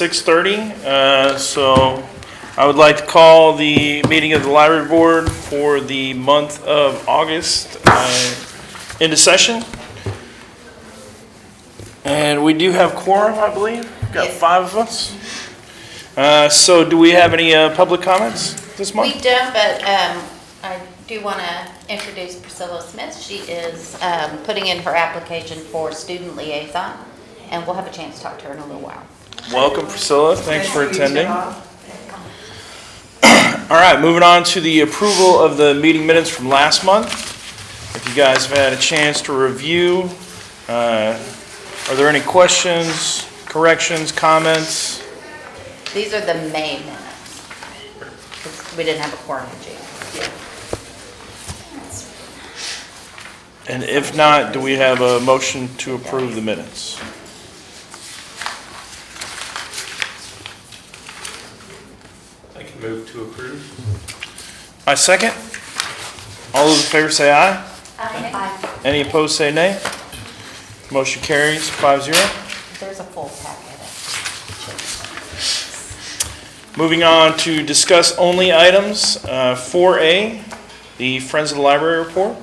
6:30. So I would like to call the meeting of the library board for the month of August into session. And we do have quorum, I believe. Got 5 of us. So do we have any public comments this month? We don't, but I do want to introduce Priscilla Smith. She is putting in her application for student liaison, and we'll have a chance to talk to her in a little while. Welcome, Priscilla. Thanks for attending. All right, moving on to the approval of the meeting minutes from last month. If you guys have had a chance to review, are there any questions, corrections, comments? These are the May minutes. 'Cause we didn't have a quorum in June. And if not, do we have a motion to approve the minutes? I can move to approve. I second. All those in favor say aye. Aye. Any opposed say nay. Motion carries 5-0. There's a full packet. Moving on to discuss only items. 4A, the Friends of the Library report.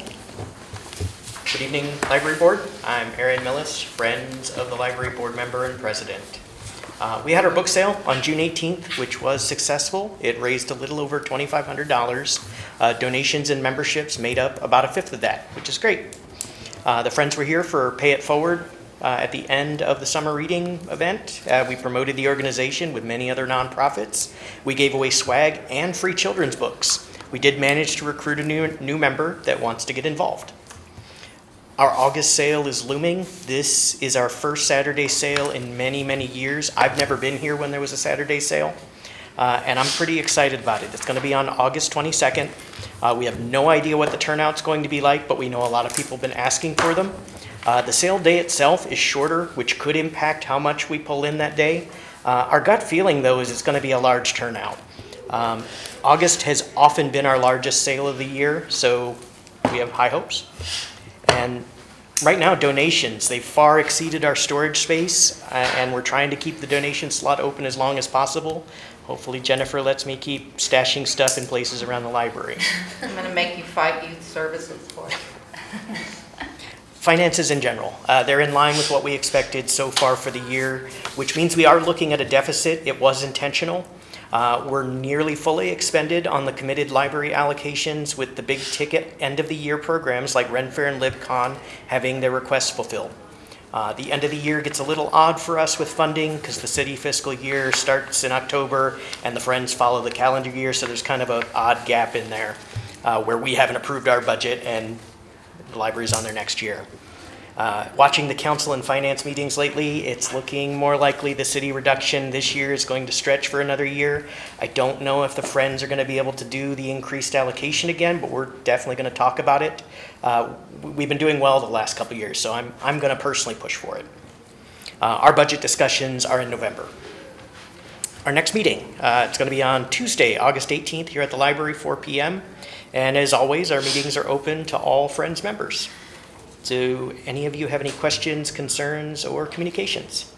Good evening, Library Board. I'm Aaron Millis, Friends of the Library Board member and president. We had our book sale on June 18th, which was successful. It raised a little over $2,500. Donations and memberships made up about 1/5 of that, which is great. The Friends were here for Pay It Forward at the end of the summer reading event. We promoted the organization with many other nonprofits. We gave away swag and free children's books. We did manage to recruit a new member that wants to get involved. Our August sale is looming. This is our first Saturday sale in many, many years. I've never been here when there was a Saturday sale, and I'm pretty excited about it. It's going to be on August 22nd. We have no idea what the turnout's going to be like, but we know a lot of people have been asking for them. The sale day itself is shorter, which could impact how much we pull in that day. Our gut feeling, though, is it's going to be a large turnout. August has often been our largest sale of the year, so we have high hopes. And right now, donations, they far exceeded our storage space, and we're trying to keep the donation slot open as long as possible. Hopefully Jennifer lets me keep stashing stuff in places around the library. I'm going to make you fight youth services for it. Finances in general, they're in line with what we expected so far for the year, which means we are looking at a deficit. It was intentional. We're nearly fully expended on the committed library allocations, with the big ticket end of the year programs like Ren Fair and LibCon having their requests fulfilled. The end of the year gets a little odd for us with funding because the city fiscal year starts in October and the Friends follow the calendar year, so there's kind of an odd gap in there where we haven't approved our budget and the library's on their next year. Watching the council and finance meetings lately, it's looking more likely the city reduction this year is going to stretch for another year. I don't know if the Friends are going to be able to do the increased allocation again, but we're definitely going to talk about it. We've been doing well the last couple of years, so I'm going to personally push for it. Our budget discussions are in November. Our next meeting, it's going to be on Tuesday, August 18th here at the library, 4 p.m. And as always, our meetings are open to all Friends members. Do any of you have any questions, concerns, or communications?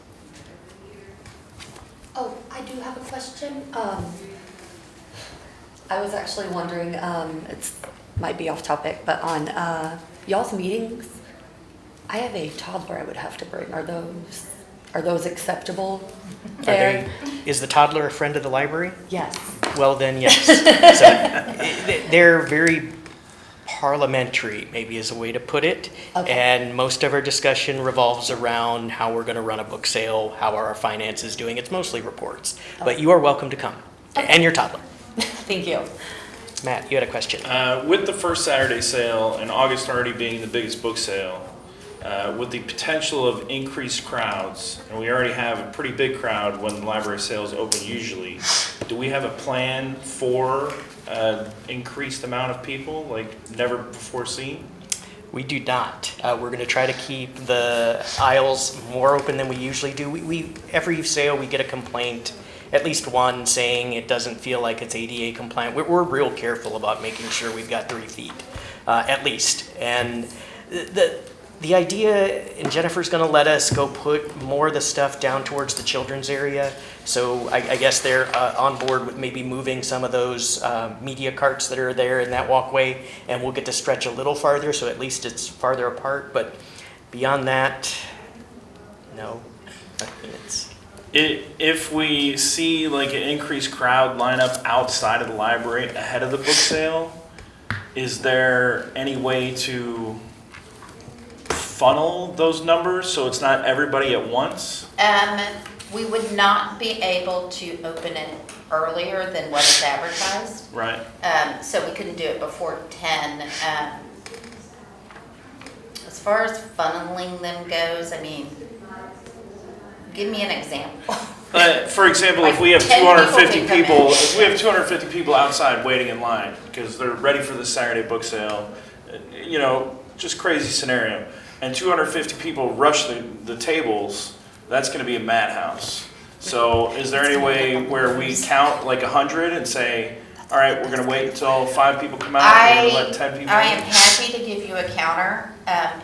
Oh, I do have a question. I was actually wondering, it might be off topic, but on y'all's meetings, I have a toddler I would have to bring. Are those acceptable there? Is the toddler a friend of the library? Yes. Well, then, yes. So, they're very parliamentary, maybe is a way to put it. Okay. And most of our discussion revolves around how we're going to run a book sale, how are our finances doing. It's mostly reports. Okay. But you are welcome to come. Okay. And your toddler. Thank you. Matt, you had a question. With the first Saturday sale and August already being the biggest book sale, with the potential of increased crowds, and we already have a pretty big crowd when the library sales open usually, do we have a plan for increased amount of people like never before seen? We do not. We're going to try to keep the aisles more open than we usually do. We every sale we get a complaint, at least one, saying it doesn't feel like it's ADA compliant. We're real careful about making sure we've got 3 feet, at least. And The idea, and Jennifer's going to let us go put more of the stuff down towards the children's area. So I guess they're on board with maybe moving some of those media carts that are there in that walkway, and we'll get to stretch a little farther, so at least it's farther apart. But beyond that, no. I mean, If we see like an increased crowd lineup outside of the library ahead of the book sale, is there any way to funnel those numbers so it's not everybody at once? We would not be able to open it earlier than what is advertised. Right. So we couldn't do it before 10. As far as funneling them goes, I mean, give me an example. For example, if Like we have 10 250 people can come people, in. if we have 250 people outside waiting in line because they're ready for the Saturday book sale, you know, just crazy scenario, and 250 people rush the tables, that's going to be a madhouse. So is there any way where we count like 100 and say, all right, we're going to wait until 5 people come out and we're going to let 10 people I am in? happy to give you a counter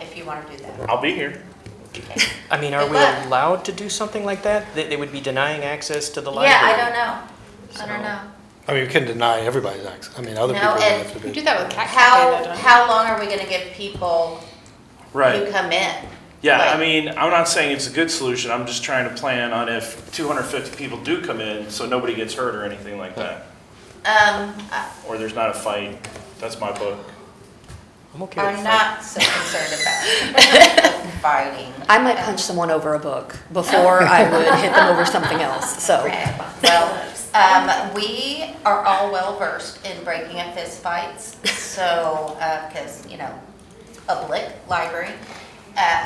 if you want to do that. I'll be here. I mean, are Good we luck. allowed to do something like that? They would be denying access to the library. Yeah, I don't know. I don't So- know. I mean, you can deny everybody's access. I mean, other No, people would and have to We do be. that with Cat Cafe, How though, don't we? how long are we going to give people Right. who come in? Yeah, I Like- mean, I'm not saying it's a good solution. I'm just trying to plan on if 250 people do come in, so nobody gets hurt or anything like that. Or there's not a fight. That's my book. I'm okay with I'm that. not so concerned about fighting. I might punch someone over a book before I would hit them over something else, so. Well, we are all well versed in breaking up fist fights, so, because, you know, public library.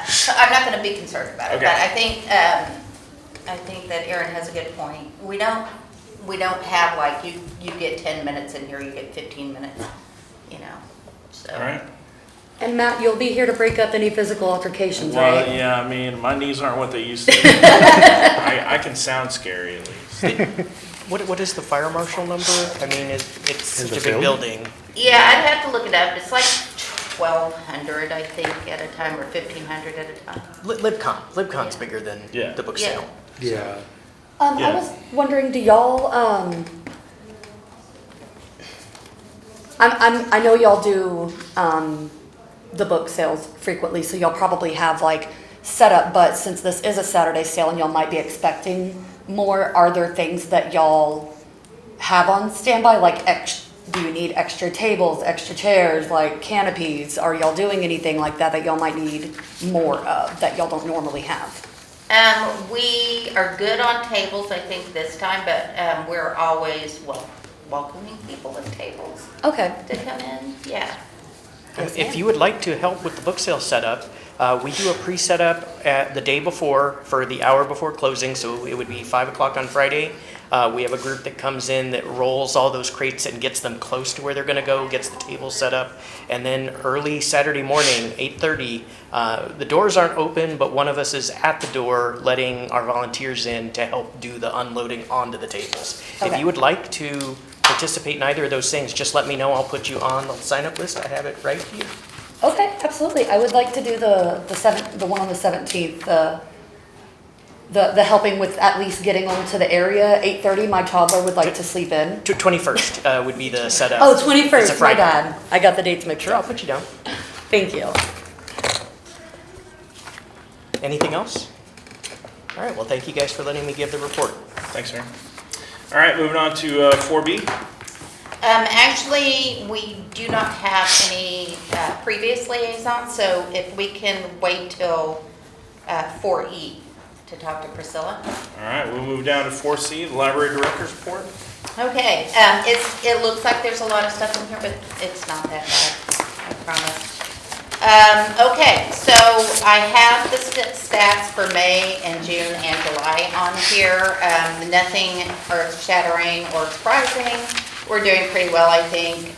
So I'm not gonna be concerned about it, Okay. but I think that Erin has a good point. We don't have like, you get 10 minutes in here, you get 15 minutes, you know, so. All right? And Matt, you'll be here to break up any physical altercations, Well, right? yeah, I mean, my knees aren't what they used to be. I can sound scary at least. What is the fire marshal number? I mean, it's In such the a big building? building. Yeah, I'd have to look it up. It's like 1,200, I think, at a time, or 1,500 at a time. LibCon's bigger than Yeah. the book Yeah. sale. Yeah. I Yeah. was wondering, do y'all, I know y'all do, the book sales frequently, so y'all probably have like setup, but since this is a Saturday sale and y'all might be expecting more, are there things that y'all have on standby, like do you need extra tables, extra chairs, like canopies? Are y'all doing anything like that that y'all might need more of, that y'all don't normally have? We are good on tables, I think, this time, but we're always welcoming people with tables Okay. to come in. Yeah. Yes, If ma'am. you would like to help with the book sale setup, we do a pre-setup at the day before for the hour before closing, so it would be 5 o'clock on Friday. We have a group that comes in that rolls all those crates and gets them close to where they're going to go, gets the table set up. And then early Saturday morning, 8:30, the doors aren't open, but one of us is at the door letting our volunteers in to help do the unloading onto the tables. If Okay. you would like to participate in either of those things, just let me know. I'll put you on the sign-up list. I have it right here. Okay, absolutely. I would like to do the one on the 17th, the helping with at least getting onto the area. 8:30, my toddler would like to sleep in. 21st would be the setup. Oh, It's a 21st, my Friday. bad. I got the dates mixed Sure, I'll up. put you down. Thank you. Anything else? All right, well, thank you guys for letting me give the report. Thanks, Aaron. All right, moving on to 4B. Actually, we do not have any previous liaisons, so if we can wait till 4E to talk to Priscilla. All right, we'll move down to 4C, the library director's report. Okay, it looks like there's a lot of stuff in here, but it's not that bad, I promise. Okay, so I have the stats for May and June and July on here. Nothing earth-shattering or surprising. We're doing pretty well, I think,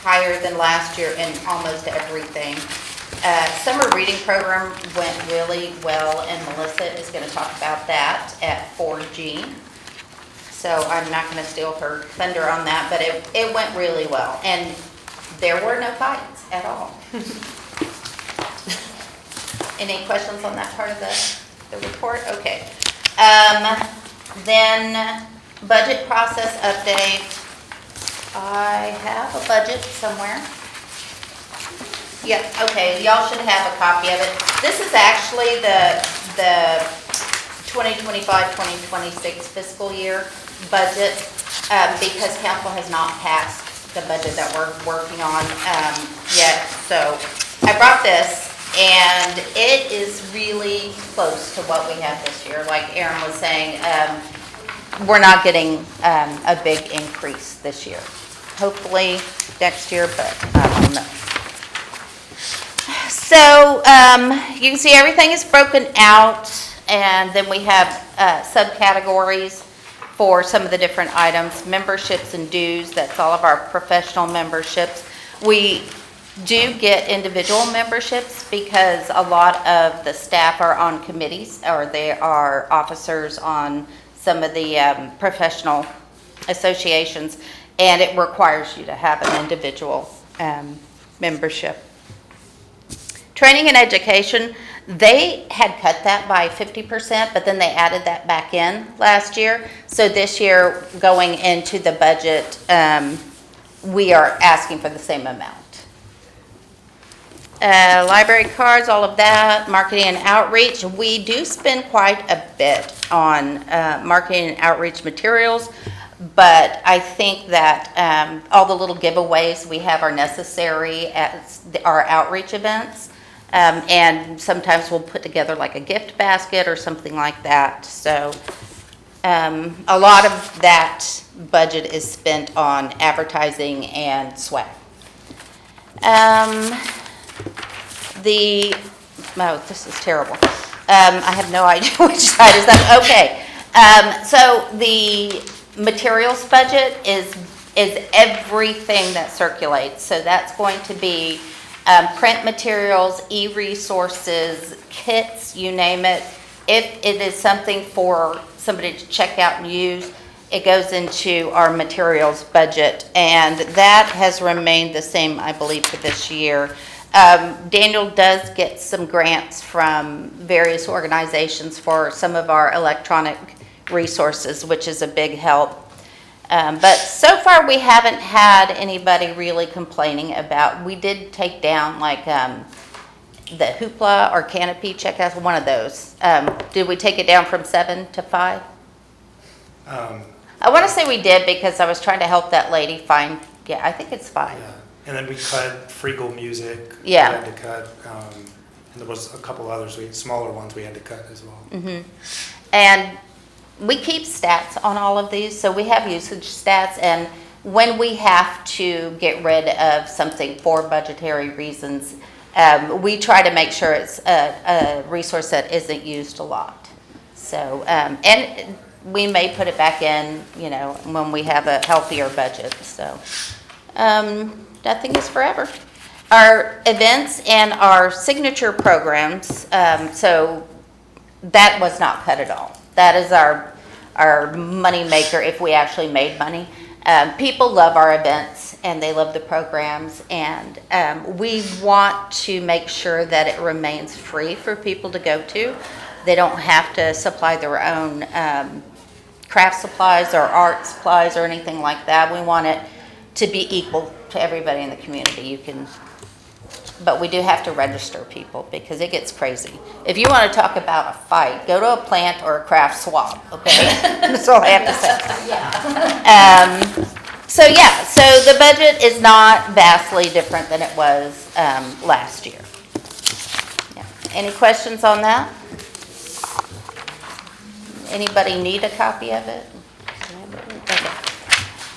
higher than last year in almost everything. Summer reading program went really well, and Melissa is going to talk about that at 4G. So I'm not going to steal her thunder on that, but it went really well. And there were no fights at all. Any questions on that part of the report? Okay. Then budget process update. I have a budget somewhere. Yeah, okay, y'all should have a copy of it. This is actually the 2025-2026 fiscal year budget, because council has not passed the budget that we're working on yet. So I brought this, and it is really close to what we have this year. Like Aaron was saying, we're not getting a big increase this year. Hopefully next year, but I don't know. So you can see everything is broken out, and then we have subcategories for some of the different items. Memberships and dues, that's all of our professional memberships. We do get individual memberships because a lot of the staff are on committees, or they are officers on some of the professional associations, and it requires you to have an individual membership. Training and education, they had cut that by 50%, but then they added that back in last year. So this year, going into the budget, we are asking for the same amount. Library cards, all of that, marketing and outreach. We do spend quite a bit on marketing and outreach materials, but I think that all the little giveaways we have are necessary at our outreach events. And sometimes we'll put together like a gift basket or something like that. So a lot of that budget is spent on advertising and swag. This is terrible. I have no idea which side is that. Okay. So the materials budget is everything that circulates. So that's going to be print materials, e-resources, kits, you name it. If it is something for somebody to check out and use, it goes into our materials budget, and that has remained the same, I believe, for this year. Daniel does get some grants from various organizations for some of our electronic resources, which is a big help. But so far we haven't had anybody really complaining about, we did take down like the Hoopla or Canopy, check out one of those. Did we take it down from 7 to 5? I want to say we did because I was trying to help that lady find, yeah, I think it's 5. Yeah. And then we cut Freagle Music. Yeah. We had to cut, and there was a couple others, smaller ones we had to cut as well. Mm-hmm. And we keep stats on all of these, so we have usage stats, and when we have to get rid of something for budgetary reasons, we try to make sure it's a resource that isn't used a lot. So, and we may put it back in, you know, when we have a healthier budget. So, nothing is forever. Our events and our signature programs, so that was not cut at all. That is our money maker if we actually made money. People love our events and they love the programs, and we want to make sure that it remains free for people to go to. They don't have to supply their own craft supplies or art supplies or anything like that. We want it to be equal to everybody in the community. But we do have to register people because it gets crazy. If you want to talk about a fight, go to a plant or a craft swap, okay? That's all I have to say. So the budget is not vastly different than it was last year. Yeah. Any questions on that? Anybody need a copy of it? Okay.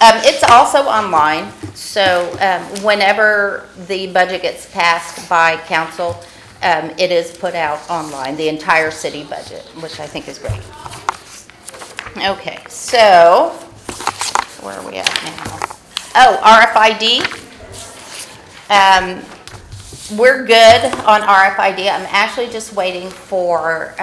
It's also online, so whenever the budget gets passed by council, it is put out online, the entire city budget, which I think is great. Okay, so where are we at now? Oh, RFID. We're good on RFID. I'm actually just waiting for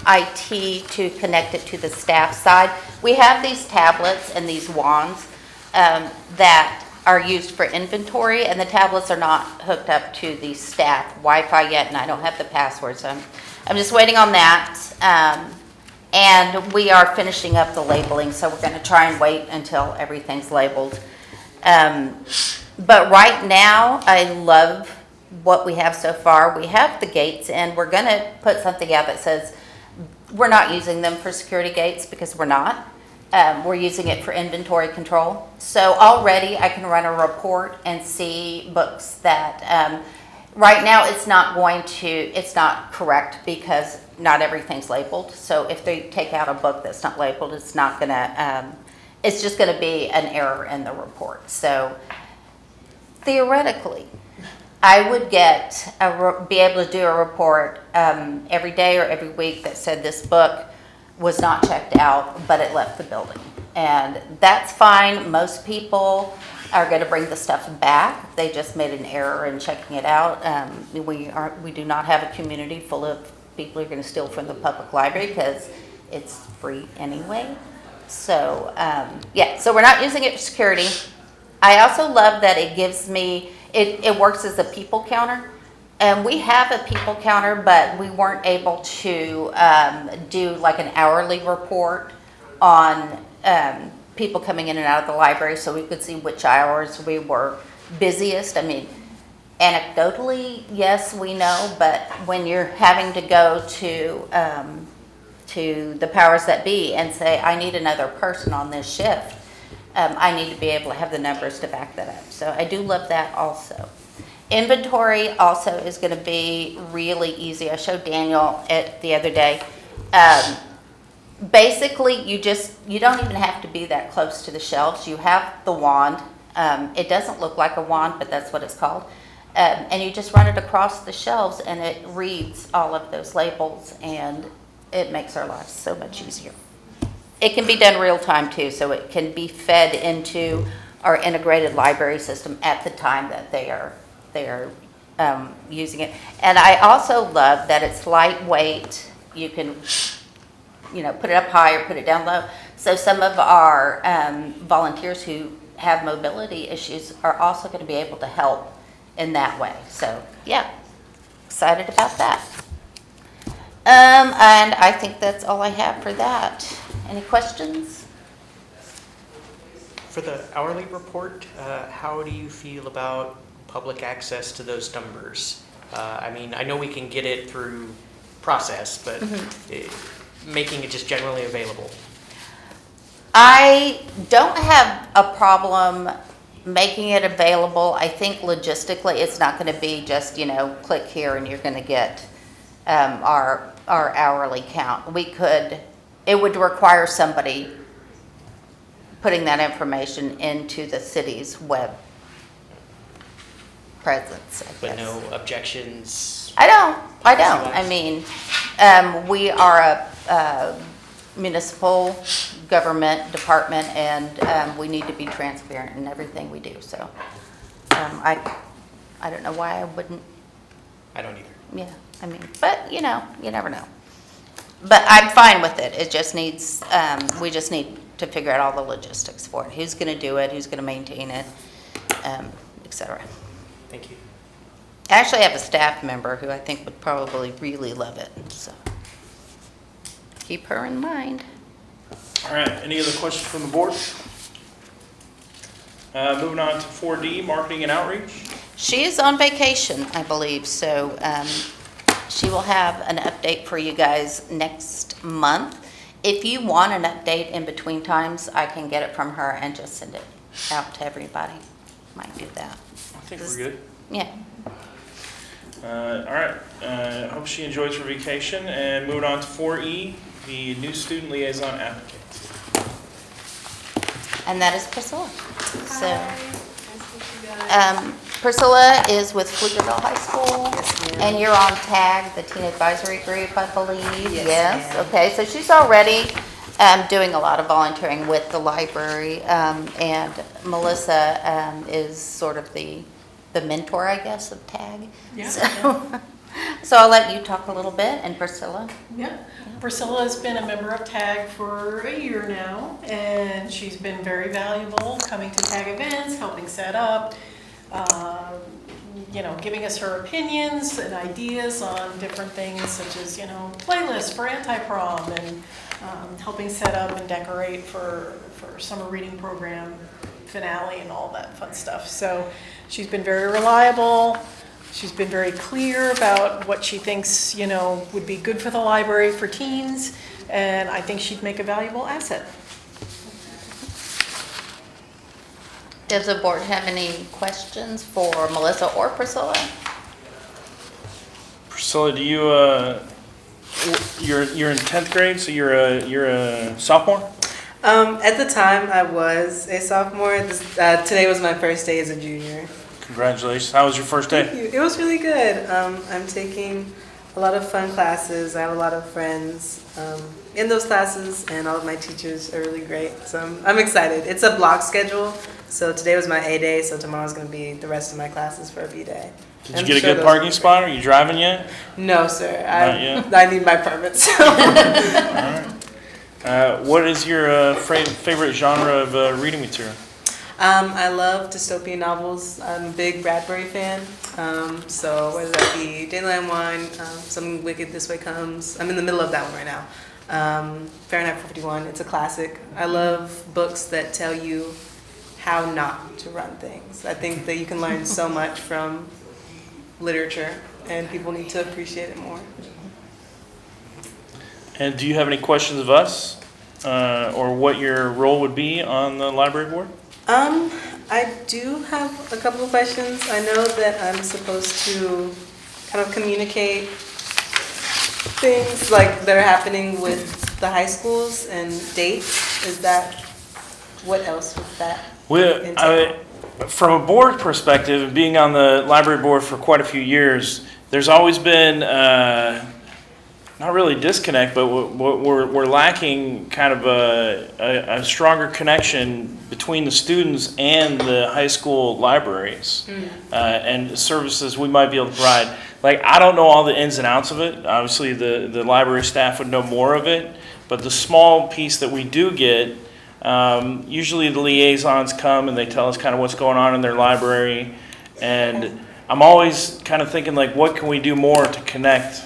IT to connect it to the staff side. We have these tablets and these wands that are used for inventory, and the tablets are not hooked up to the staff Wi-Fi yet, and I don't have the password, so I'm just waiting on that. And we are finishing up the labeling, so we're gonna try and wait until everything's labeled. But right now, I love what we have so far. We have the gates in. We're gonna put something out that says, we're not using them for security gates because we're not. We're using it for inventory control. So already I can run a report and see books that, right now it's not correct because not everything's labeled. So if they take out a book that's not labeled, it's not gonna, it's just gonna be an error in the report. So theoretically, I would be able to do a report every day or every week that said this book was not checked out, but it left the building. And that's fine. Most people are going to bring the stuff back. They just made an error in checking it out. We do not have a community full of people who are going to steal from the public library because it's free anyway. So yeah, so we're not using it for security. I also love that it gives me, it works as a people counter. And we have a people counter, but we weren't able to do like an hourly report on people coming in and out of the library, so we could see which hours we were busiest. I mean, anecdotally, yes, we know, but when you're having to go to the powers that be and say, I need another person on this shift, I need to be able to have the numbers to back that up. So I do love that also. Inventory also is going to be really easy. I showed Daniel it the other day. Basically, you don't even have to be that close to the shelves. You have the wand. It doesn't look like a wand, but that's what it's called. And you just run it across the shelves, and it reads all of those labels, and it makes our lives so much easier. It can be done real time too, so it can be fed into our integrated library system at the time that they are using it. And I also love that it's lightweight. You can, put it up high or put it down low. So some of our volunteers who have mobility issues are also going to be able to help in that way. So yeah, excited about that. And I think that's all I have for that. Any questions? For the hourly report, how do you feel about public access to those numbers? I mean, I know we can get it through process, but making it just generally available. I don't have a problem making it available. I think logistically it's not going to be just, click here and you're going to get our hourly count. It would require somebody putting that information into the city's web presence, I But guess. no objections? I don't. I Policy-wise? mean, we are a municipal government department, and we need to be transparent in everything we do. So I don't know why I wouldn't. I don't either. Yeah, I mean, but you never know. But I'm fine with it. It just needs, we just need to figure out all the logistics for it. Who's going to do it? Who's going to maintain it? Et cetera. Thank you. I actually have a staff member who I think would probably really love it, so keep her in mind. All right, any other questions from the board? Moving on to 4D, marketing and outreach. She is on vacation, I believe, so she will have an update for you guys next month. If you want an update in between times, I can get it from her and just send it out to everybody. Might do that. I think we're good. Yeah. All right, hope she enjoys her vacation. And moving on to 4E, the new student liaison applicant. And that is Priscilla. So, Priscilla is with Pflugerville High School, and you're on TAG, the Teen Advisory Group, I believe. Yes. ma'am. Okay, so she's already doing a lot of volunteering with the library, and Melissa is sort of the mentor, I guess, of TAG. Yeah. So, So I'll let you talk a little bit, and Priscilla. Yeah, Priscilla has been a member of TAG for a year now, and she's been very valuable coming to TAG events, helping set up, giving us her opinions and ideas on different things such as, playlists for anti-prom and helping set up and decorate for summer reading program finale and all that fun stuff. So she's been very reliable. She's been very clear about what she thinks, would be good for the library for teens, and I think she'd make a valuable asset. Does the board have any questions for Melissa or Priscilla? Priscilla, do you, you're in 10th grade, so you're a sophomore? At the time, I was a sophomore. Today was my first day as a junior. Congratulations. How was your first day? Thank you. It was really good. I'm taking a lot of fun classes. I have a lot of friends in those classes, and all of my teachers are really great. So I'm excited. It's a block schedule, so today was my A day, so tomorrow's going to be the rest of my classes for a B day. Did you get a good parking spot? Are you driving yet? No, sir. Not yet? I need my permit. So. All right. What is your favorite genre of reading material? I love dystopian novels. I'm a big Bradbury fan. So whether that be Dayland Wine, Something Wicked This Way Comes. I'm in the middle of that one right now. Fahrenheit 451. It's a classic. I love books that tell you how not to run things. I think that you can learn so much from literature, and people need to appreciate it more. And do you have any questions of us or what your role would be on the library board? I do have a couple of questions. I know that I'm supposed to kind of communicate things like that are happening with the high schools and dates. Is that, what else would that entail? From a board perspective, and being on the library board for quite a few years, there's always been not really disconnect, but we're lacking kind of a stronger connection between the students and the high school libraries and services we might be able to provide. Like, I don't know all the ins and outs of it. Obviously, the library staff would know more of it, but the small piece that we do get, usually the liaisons come and they tell us kind of what's going on in their library, and I'm always kind of thinking, like, what can we do more to connect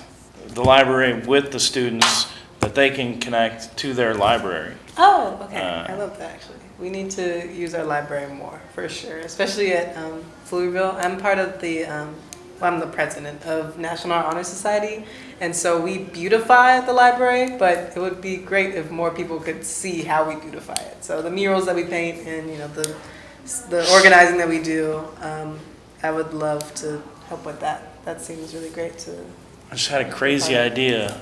the library with the students that they can connect to their library. Oh, okay. I love that, actually. We need to use our library more, for sure, especially at Pflugerville. I'm part of I'm the president of National Honor Society, and so we beautify the library, but it would be great if more people could see how we beautify it. So the murals that we paint and, the organizing that we do, I would love to help with that. That seems really great to... I just had a crazy idea.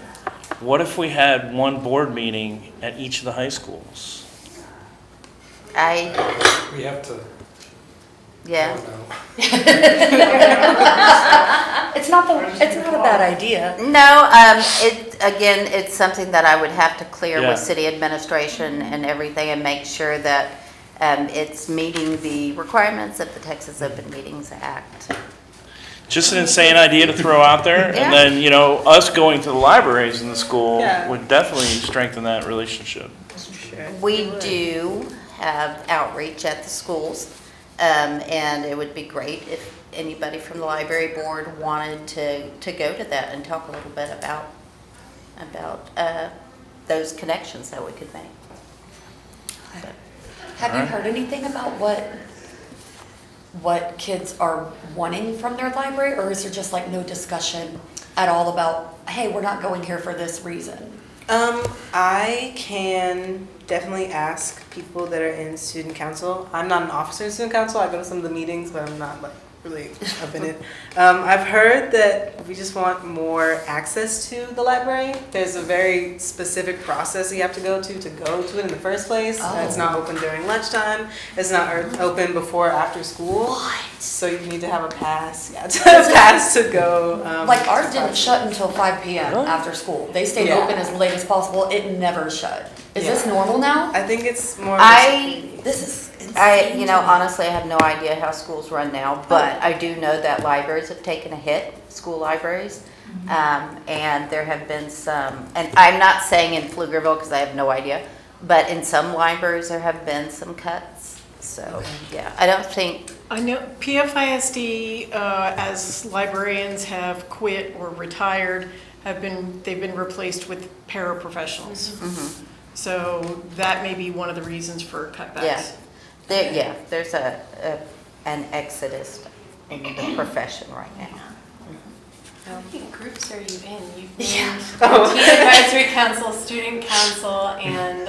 What if we had one board meeting at each of the high schools? We have to. Yeah. It's not a bad idea. No, it's something that I would have to clear Yeah. with city administration and everything and make sure that it's meeting the requirements of the Texas Open Meetings Act. Just an insane idea to throw out there, Yeah. and then, us going to the libraries in the school Yeah. would definitely strengthen that relationship. Sure. We do have outreach at the schools, and it would be great if anybody from the library board wanted to go to that and talk a little bit about those connections that we could make. Have you heard anything about what kids are wanting from their library, or is there just like no discussion at all about, hey, we're not going here for this reason? I can definitely ask people that are in student council. I'm not an officer in student council. I go to some of the meetings, but I'm not like really up in it. I've heard that we just want more access to the library. There's a very specific process you have to go to it in the first place. Oh. It's not open during lunchtime. It's not open before or after school. What? So you need to have a pass. Yeah, to have a pass to go. Like ours didn't shut until 5 p.m. after school. They stayed Yeah. open as late as possible. It never shut. Is this Yeah. normal now? I think it's more. I This is Honestly, I have no idea how schools run now, but I do know that libraries have taken a hit, school libraries. And there have been some, and I'm not saying in Pflugerville because I have no idea, but in some libraries there have been some cuts. So, yeah, I don't think, I know PFISD, as librarians have quit or retired, they've been replaced with paraprofessionals. So that may be one of the reasons for cutbacks. there's an exodus in the profession right now. What groups are you in? You've been Teen Advisory Council, Student Council, and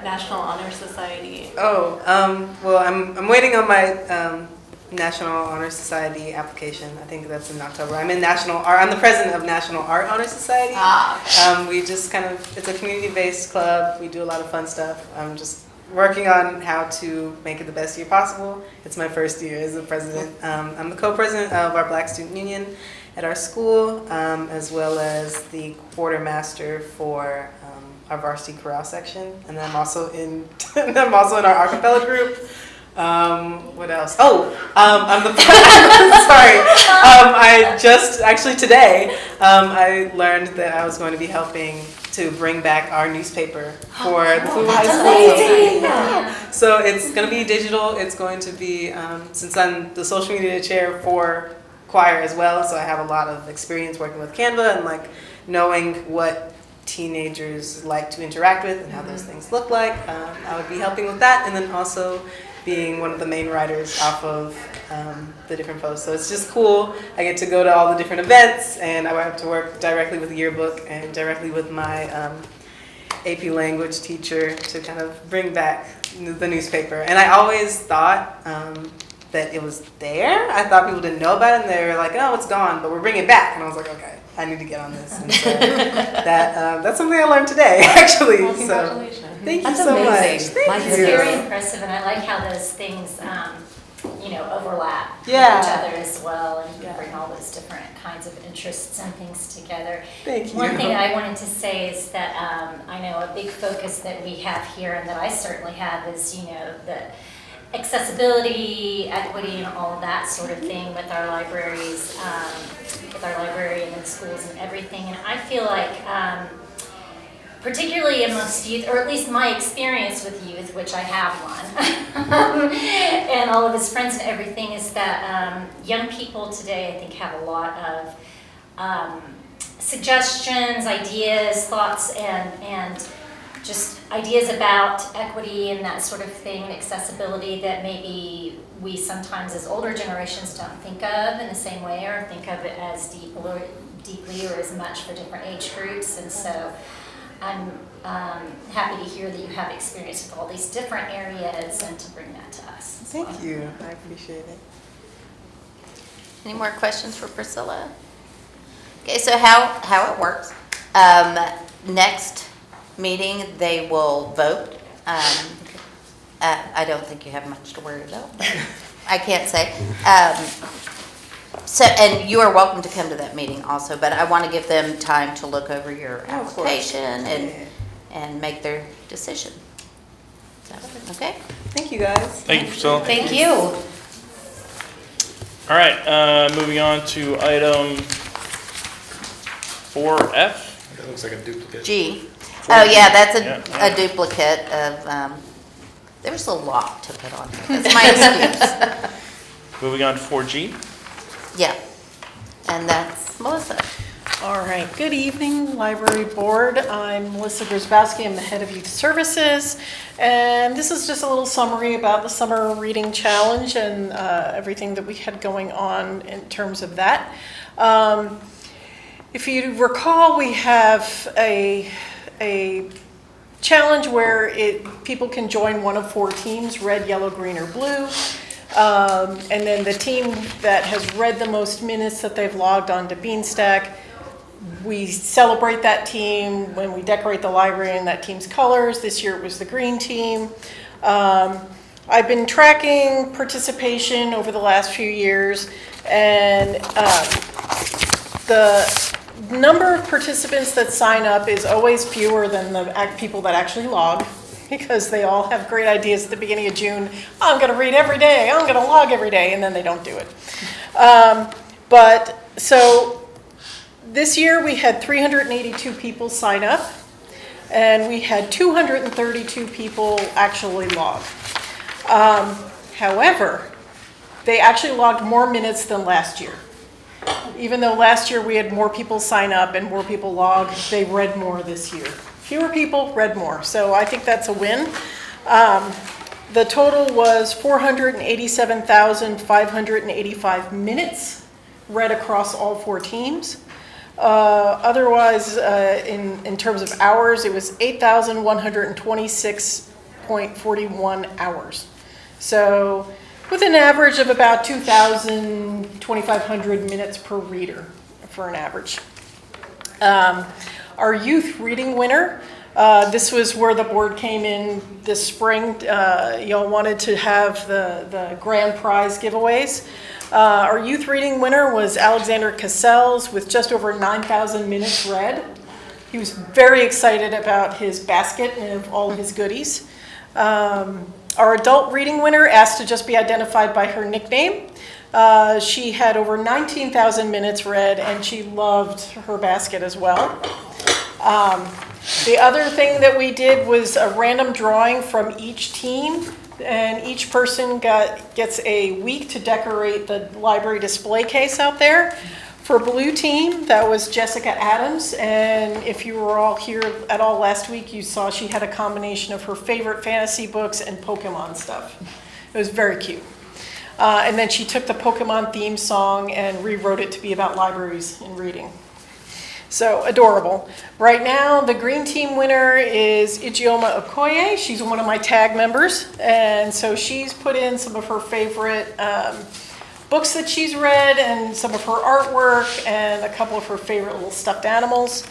National Honor Society. Well, I'm waiting on my National Honor Society application. I think that's in October. I'm in National Art. I'm the president of National Art Honor Society. Okay. We just it's a community-based club. We do a lot of fun stuff. I'm just working on how to make it the best year possible. It's my first year as the president. I'm the co-president of our Black Student Union at our school, as well as the quartermaster for our varsity chorale section, and I'm also in our acapella group. What else? I'm the sorry. I just actually today I learned that I was going to be helping to bring back our newspaper for the Pflugerville High School. So it's going to be digital. It's going to be since I'm the social media chair for choir as well, so I have a lot of experience working with Canva and like knowing what teenagers like to interact with and how those things look like. I would be helping with that, and then also being one of the main writers off of the different posts. So it's just cool. I get to go to all the different events, and I have to work directly with the yearbook and directly with my AP language teacher to kind of bring back the newspaper. And I always thought that it was there. I thought people didn't know about it, and they were like, "Oh, it's gone, but we're bringing it back." And I was like, "Okay, I need to get on this." And so that's something I learned today, actually. Well, so congratulations. thank you That's so amazing. much. My Thank It's you. very impressive, and I like how those things, overlap with Yeah. each other as well, and you Yeah. bring all those different kinds of interests and things together. Thank you. One thing I wanted to say is that I know a big focus that we have here, and that I certainly have, is the accessibility, equity, and all of that sort of thing with our libraries, with our librarian and schools and everything. And I feel like, particularly amongst youth, or at least my experience with youth, which I have one, and all of his friends and everything, is that young people today, I think, have a lot of suggestions, ideas, thoughts, and just ideas about equity and that sort of thing, and accessibility that maybe we sometimes as older generations don't think of in the same way, or think of it as deeply or as much for different age groups. And so I'm happy to hear that you have experience with all these different areas and to bring that to us. Thank you. I appreciate it. Any more questions for Priscilla? Okay, so how it works. Next meeting, they will vote. I don't think you have much to worry about. I can't say. So, and you are welcome to come to that meeting also, but I want to give them time to look over your Oh, of course. application and make their decision. So, okay? Thank you, guys. Thank you, Priscilla. Thank you. All right, moving on to item 4F. That looks like a duplicate. G. Oh, yeah, that's Yeah. a duplicate of, there was a lot to put on there. That's my excuse. Moving on to 4G. Yeah. And that's Melissa. All right, good evening, Library Board. I'm Melissa Grzybowski, I'm the Head of Youth Services, and this is just a little summary about the Summer Reading Challenge and everything that we had going on in terms of that. If you recall, we have a challenge where people can join one of 4 teams, red, yellow, green, or blue. And then the team that has read the most minutes that they've logged on to Beanstack, we celebrate that team when we decorate the library in that team's colors. This year it was the green team. I've been tracking participation over the last few years, and the number of participants that sign up is always fewer than the people that actually log. because they all have great ideas at the beginning of June. I'm going to read every day, I'm going to log every day, and then they don't do it. But so this year we had 382 people sign up, and we had 232 people actually log. However, they actually logged more minutes than last year. Even though last year we had more people sign up and more people log, they read more this year. Fewer people read more, so I think that's a win. The total was 487,585 minutes read across all 4 teams. Otherwise, in terms of hours, it was 8,126.41 hours. So with an average of about 2,500 minutes per reader for an average. Our youth reading winner, this was where the board came in this spring. Y'all wanted to have the grand prize giveaways. Our youth reading winner was Alexander Cassels with just over 9,000 minutes read. He was very excited about his basket and of all his goodies. Our adult reading winner asked to just be identified by her nickname. She had over 19,000 minutes read, and she loved her basket as well. The other thing that we did was a random drawing from each team, and each person gets a week to decorate the library display case out there. For blue team, that was Jessica Adams, and if you were all here at all last week, you saw she had a combination of her favorite fantasy books and Pokemon stuff. It was very cute. And then she took the Pokemon theme song and rewrote it to be about libraries and reading. So adorable. Right now, the green team winner is Ijeoma Okoye. She's one of my tag members, and so she's put in some of her favorite books that she's read and some of her artwork and a couple of her favorite little stuffed animals.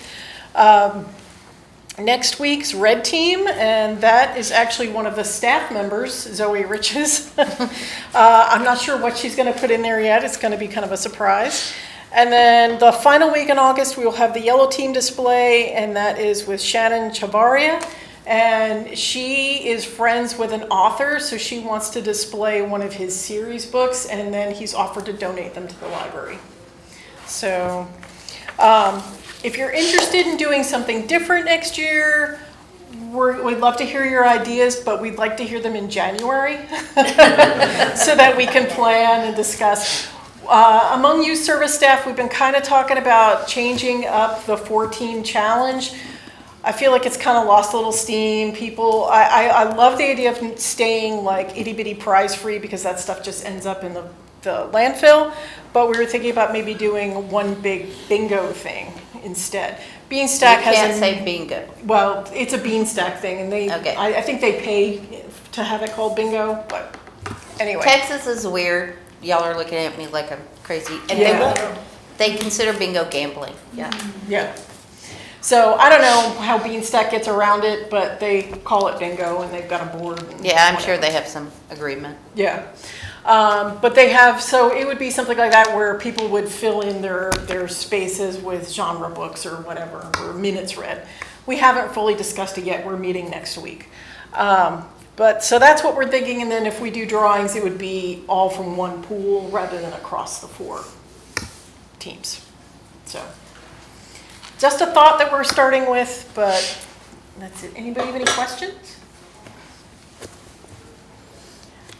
Next week's red team, and that is actually one of the staff members, Zoe Riches. I'm not sure what she's going to put in there yet. It's going to be kind of a surprise. And then the final week in August, we will have the yellow team display, and that is with Shannon Chavaria. And she is friends with an author, so she wants to display one of his series books, and then he's offered to donate them to the library. So if you're interested in doing something different next year, we'd love to hear your ideas, but we'd like to hear them in January so that we can plan and discuss. Among youth service staff, we've been kind of talking about changing up the 4-team challenge. I feel like it's kind of lost a little steam. People, I love the idea of staying like itty bitty prize free because that stuff just ends up in the landfill. But we were thinking about maybe doing one big bingo thing instead. Beanstack has You can't say bingo. well, it's a Beanstack thing, and they Okay. I think they pay to have it called bingo. But anyway, Texas is weird. Y'all are looking at me like I'm crazy. And Yeah. they consider bingo gambling. Yeah. yeah. So I don't know how Beanstack gets around it, but they call it bingo, and they've got a board. And Yeah, I'm sure whatever. they have some agreement. Yeah. But they have, so it would be something like that where people would fill in their spaces with genre books or whatever, or minutes read. We haven't fully discussed it yet. We're meeting next week. But so that's what we're thinking. And then if we do drawings, it would be all from one pool rather than across the 4 teams. So just a thought that we're starting with, but that's it. Anybody have any questions?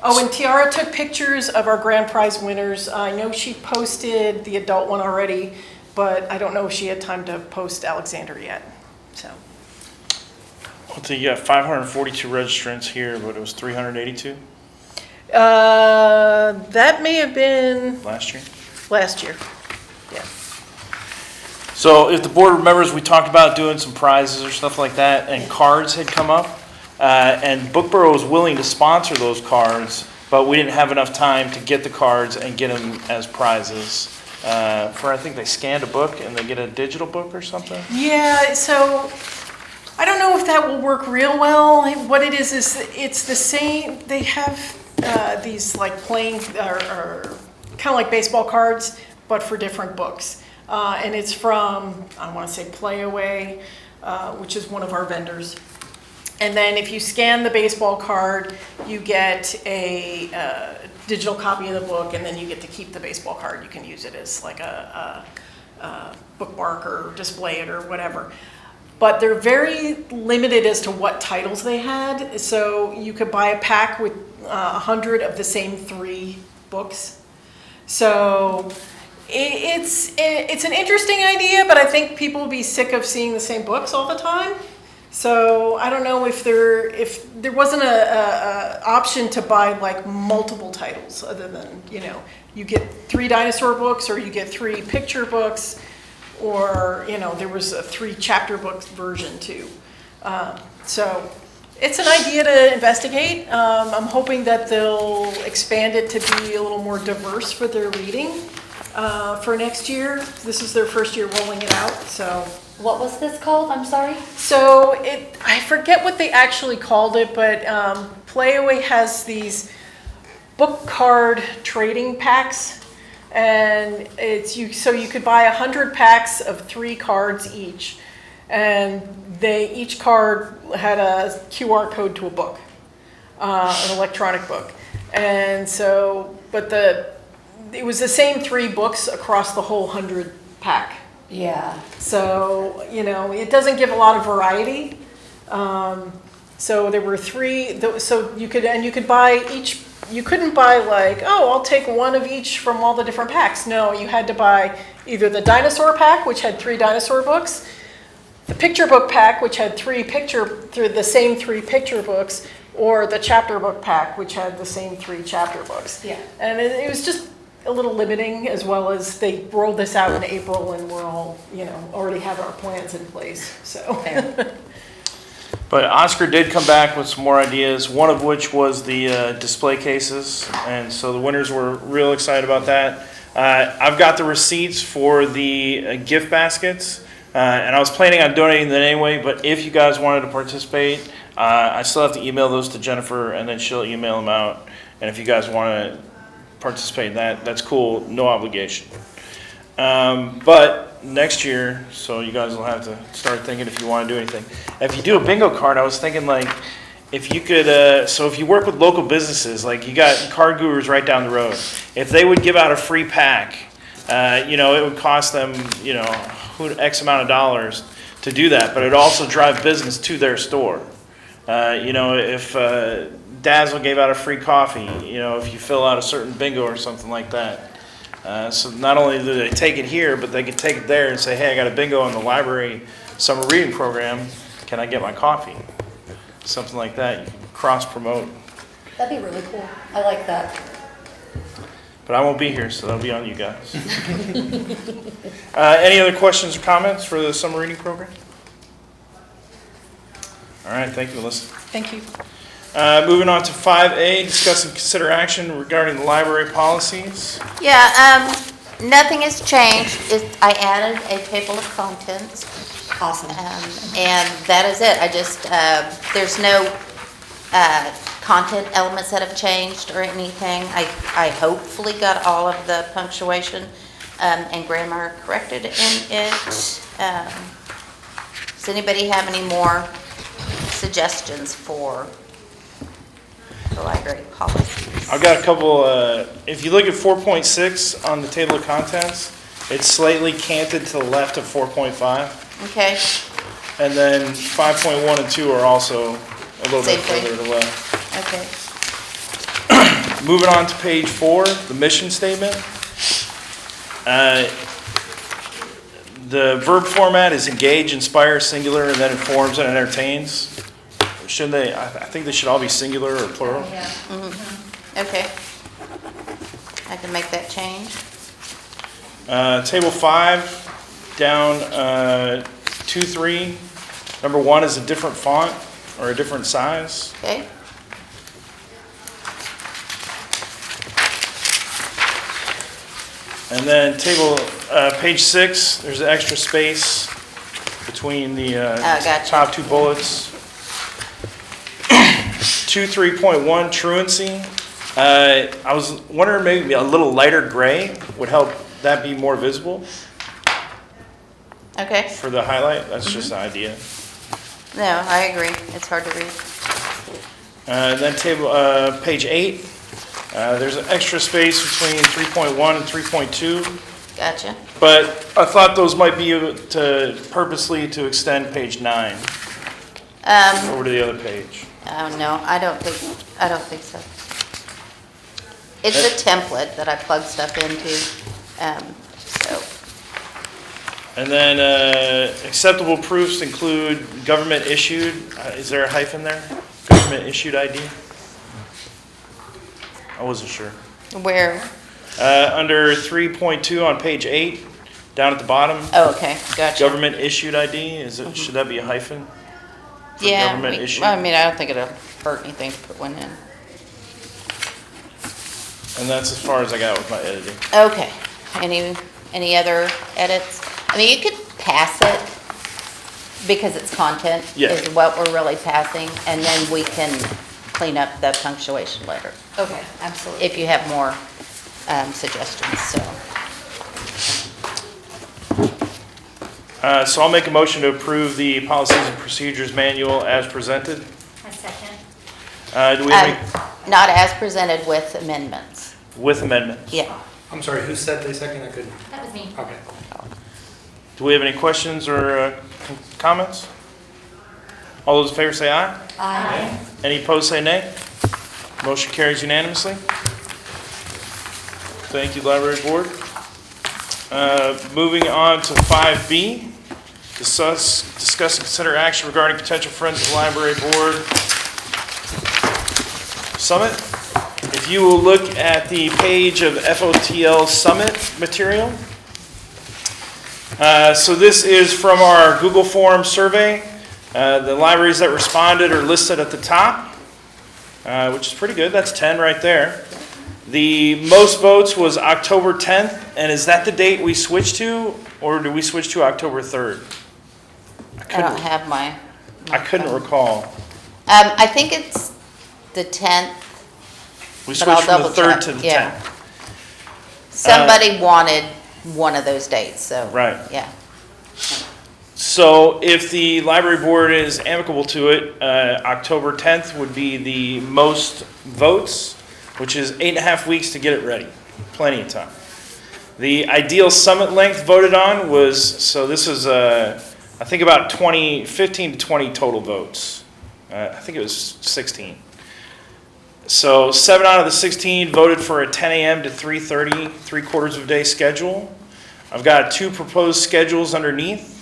Oh, and Tiara took pictures of our grand prize winners. I know she posted the adult one already, but I don't know if she had time to post Alexander yet. So, Let's see, you got 542 registrants here, but it was 382 that may have been last year. last year. Yeah. So if the board remembers, we talked about doing some prizes or stuff like that, and cards had come up. And Bookborough was willing to sponsor those cards, but we didn't have enough time to get the cards and get them as prizes. I think they scanned a book and they get a digital book or something. Yeah, so I don't know if that will work real well. What it is it's the same. They have these like playing or kind of like baseball cards, but for different books. And it's from, I want to say Playaway, which is one of our vendors. And then if you scan the baseball card, you get a digital copy of the book, and then you get to keep the baseball card. You can use it as like a bookmark or display it or whatever. But they're very limited as to what titles they had. So you could buy a pack with 100 of the same 3 books. So it's an interesting idea, but I think people will be sick of seeing the same books all the time. So I don't know if there wasn't a option to buy like multiple titles other than, you get 3 dinosaur books, or you get 3 picture books, or, there was a 3 chapter book version too. So it's an idea to investigate. I'm hoping that they'll expand it to be a little more diverse for their reading for next year. This is their first year rolling it out, so. What was this called? I'm sorry? So I forget what they actually called it, but Playaway has these book card trading packs, and so you could buy 100 packs of 3 cards each, and each card had a QR code to a book, an electronic book, and so it was the same 3 books across the whole 100 pack. Yeah. So, it doesn't give a lot of variety. So there were 3, so you could buy each, you couldn't buy like, oh, I'll take 1 of each from all the different packs. No, you had to buy either the dinosaur pack, which had 3 dinosaur books, the picture book pack, which had the same 3 picture books, or the chapter book pack, which had the same 3 chapter books. Yeah. And it was just a little limiting, as well as they rolled this out in April, and we're all, already have our plans in place, so. But Oscar did come back with some more ideas, one of which was the display cases, and so the winners were real excited about that. I've got the receipts for the gift baskets, and I was planning on donating them anyway, but if you guys wanted to participate, I still have to email those to Jennifer, and then she'll email them out, and if you guys want to participate in that, that's cool, no obligation. But next year, so you guys will have to start thinking if you want to do anything. If you do a bingo card, I was thinking like, if you could, so if you work with local businesses, like you got Card Gurus right down the road, if they would give out a free pack, it would cost them, X amount of dollars to do that, but it'd also drive business to their store. If Dazzle gave out a free coffee, if you fill out a certain bingo or something like that. So not only do they take it here, but they can take it there and say, hey, I got a bingo on the library summer reading program. Can I get my coffee? Something like that. You can cross-promote. That'd be really cool. I like that. But I won't be here, so that'll be on you guys. Any other questions or comments for the summer reading program? All right, thank you, Melissa. Thank you. Moving on to 5A, discuss and consider action regarding the library policies. Yeah, nothing has changed. I added a table of contents. Awesome. And that is it. There's no content elements that have changed or anything. I hopefully got all of the punctuation and grammar corrected in it. Does anybody have any more suggestions for the library policies? I've got a couple, if you look at 4.6 on the table of contents, it's slightly canted to the left of 4.5. Okay, And then 5.1 and 2 are also a little bit Same thing. further to the left. okay. Moving on to page 4, the mission statement. The verb format is engage, inspire, singular, and then informs and entertains. Shouldn't they, I think they should all be singular or plural. Okay. I can make that change. Table 5, down 2, 3. Number 1 is a different font or a different size. Okay, And then page 6, there's an extra space between the gotcha. top 2 bullets. 2.3.1 truancy. I was wondering maybe a little lighter gray would help that be more visible okay. for the highlight. That's just an idea. No, I agree. It's hard to read. Then page 8, there's an extra space between 3.1 and 3.2, Gotcha. but I thought those might be purposely to extend page 9 over to the other page. Oh, no, I don't think so. It's a template that I plug stuff into, so, And then acceptable proofs include government issued, is there a hyphen there? Government issued ID? I wasn't sure. where, Under 3.2 on page 8, down at the bottom, oh, okay, gotcha. government issued ID, should that be a hyphen? For Yeah, government issued? I mean, I don't think it'll hurt anything to put one in. And that's as far as I got with my editing. Okay, any other edits? I mean, you could pass it because it's content Yeah. is what we're really passing, and then we can clean up the punctuation later Okay, absolutely. if you have more suggestions, so. So I'll make a motion to approve the policies and procedures manual as presented. A second. Do we have any, Not as presented with amendments. with amendments? Yeah. I'm sorry, who said they second? I couldn't. That was me. Okay. Do we have any questions or comments? All those in favor say aye. Aye. Any opposed say nay. Motion carries unanimously. Thank you, Library Board. Moving on to 5B, discuss and consider action regarding potential Friends of the Library Board Summit. If you will look at the page of FOTL Summit material. So this is from our Google Form survey. The libraries that responded are listed at the top, which is pretty good. That's 10 right there. The most votes was October 10th, and is that the date we switched to, or did we switch to October 3rd? I don't have my. I couldn't recall. I think it's the 10th. We But I'll switched from the double 3rd check, to the yeah. 10th. Somebody wanted one of those dates, so. Right. Yeah. So if the library board is amicable to it, October 10th would be the most votes, which is 8.5 weeks to get it ready. Plenty of time. The ideal summit length voted on was, so this is, I think about 15 to 20 total votes. I think it was 16. So 7 out of the 16 voted for a 10 a.m. to 3:30, 3/4 of a day schedule. I've got 2 proposed schedules underneath.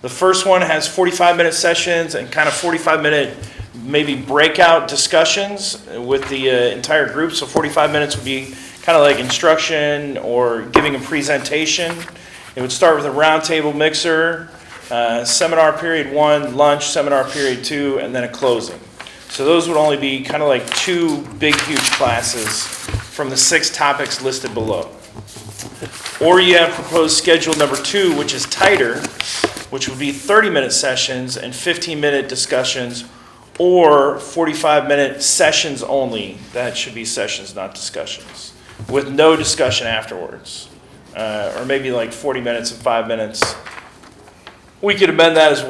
The first one has 45-minute sessions and kind of 45-minute maybe breakout discussions with the entire group. So 45 minutes would be kind of like instruction or giving a presentation. It would start with a roundtable mixer, seminar period 1, lunch, seminar period 2, and then a closing. So those would only be kind of like 2 big, huge classes from the 6 topics listed below. Or you have proposed schedule number 2, which is tighter, which would be 30-minute sessions and 15-minute discussions, or 45-minute sessions only. That should be sessions, not discussions, with no discussion afterwards. Or maybe like 40 minutes and 5 minutes. We could amend that as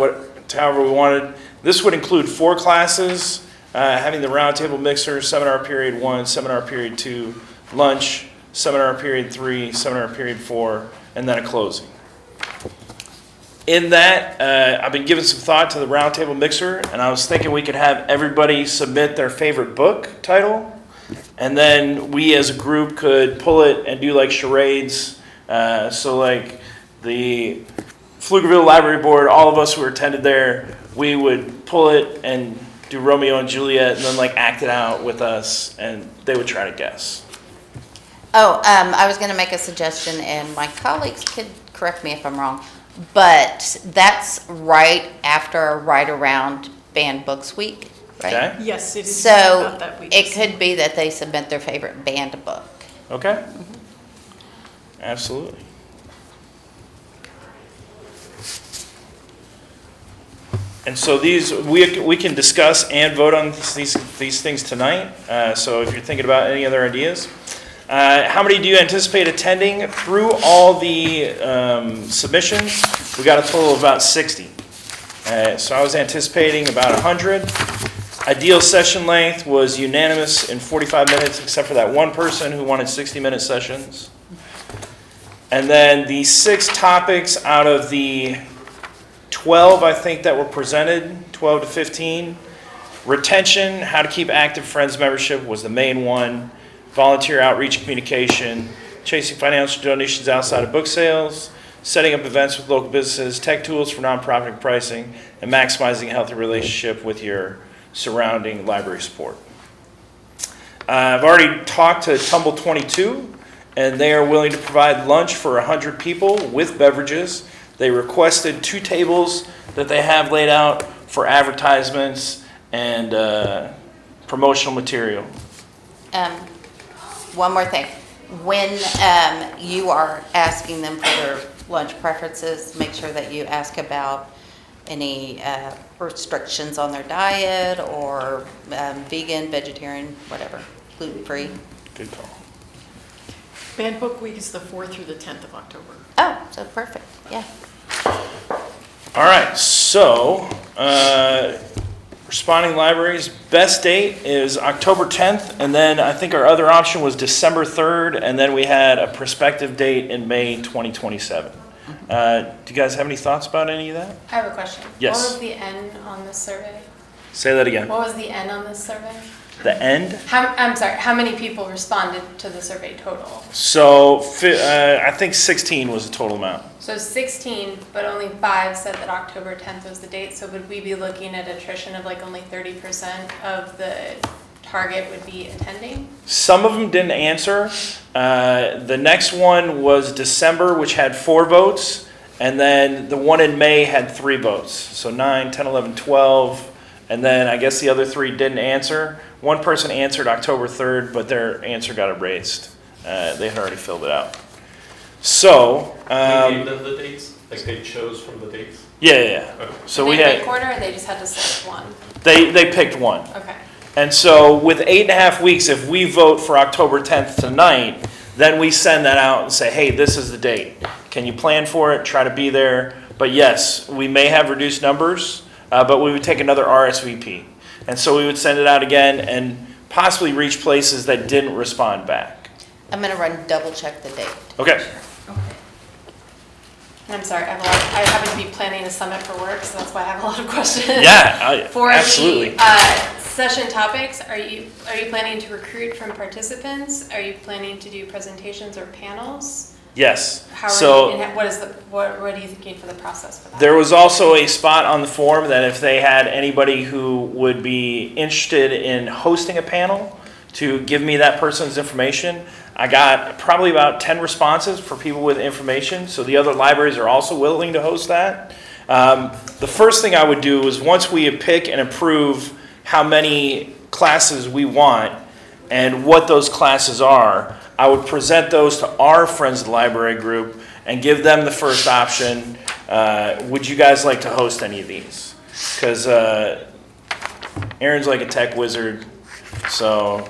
however we wanted. This would include 4 classes, having the roundtable mixer, seminar period 1, seminar period 2, lunch, seminar period 3, seminar period 4, and then a closing. In that, I've been giving some thought to the roundtable mixer, and I was thinking we could have everybody submit their favorite book title, and then we as a group could pull it and do like charades. So like the Pflugerville Library Board, all of us who attended there, we would pull it and do Romeo and Juliet, and then like act it out with us, and they would try to guess. Oh, I was going to make a suggestion, and my colleagues could correct me if I'm wrong, but that's right after Right Around Banned Books Week, right? Okay? Yes, it is So about that week. it could be that they submit their favorite banned book. Okay? Absolutely. And so these, we can discuss and vote on these things tonight. So if you're thinking about any other ideas. How many do you anticipate attending through all the submissions? We got a total of about 60. So I was anticipating about 100. Ideal session length was unanimous in 45 minutes, except for that one person who wanted 60-minute sessions. And then the 6 topics out of the 12, I think, that were presented, 12 to 15. Retention, how to keep active Friends membership was the main one. Volunteer outreach and communication, chasing financial donations outside of book sales, setting up events with local businesses, tech tools for nonprofit pricing, and maximizing a healthy relationship with your surrounding library support. I've already talked to Tumble 22, and they are willing to provide lunch for 100 people with beverages. They requested 2 tables that they have laid out for advertisements and promotional material. One more thing. When you are asking them for their lunch preferences, make sure that you ask about any restrictions on their diet or vegan, vegetarian, whatever, gluten-free. Good call. Banned Book Week is the 4th through the 10th of October. Oh, so perfect, yeah. All right, so responding libraries, best date is October 10th, and then I think our other option was December 3rd, and then we had a prospective date in May 2027. Do you guys have any thoughts about any of that? I have a question. Yes. What was the N on this survey? Say that again. What was the N on this survey? The end? I'm sorry, how many people responded to the survey total? So I think 16 was the total amount. So 16, but only 5 said that October 10th was the date. So would we be looking at attrition of like only 30% of the target would be attending? Some of them didn't answer. The next one was December, which had 4 votes. And then the one in May had 3 votes. So 9, 10, 11, 12. And then I guess the other 3 didn't answer. One person answered October 3rd, but their answer got erased. They had already filled it out. So, We gave them the dates? Like they chose from the dates? yeah. Okay. So Did we they had, pick order or they just had to select one? they picked one. Okay. And so with 8.5 weeks, if we vote for October 10th tonight, then we send that out and say, hey, this is the date. Can you plan for it? Try to be there. But yes, we may have reduced numbers, but we would take another RSVP. And so we would send it out again and possibly reach places that didn't respond back. I'm gonna double check the date. Okay. And I'm sorry, I happen to be planning a summit for work, so that's why I have a lot of questions. Yeah, For absolutely. the session topics, are you planning to recruit from participants? Are you planning to do presentations or panels? Yes. How are So you, and what are you thinking for the process for that? there was also a spot on the form that if they had anybody who would be interested in hosting a panel to give me that person's information. I got probably about 10 responses for people with information, so the other libraries are also willing to host that. The first thing I would do is once we pick and approve how many classes we want and what those classes are, I would present those to our Friends of the Library group and give them the first option. Would you guys like to host any of these? Because Aaron's like a tech wizard, so,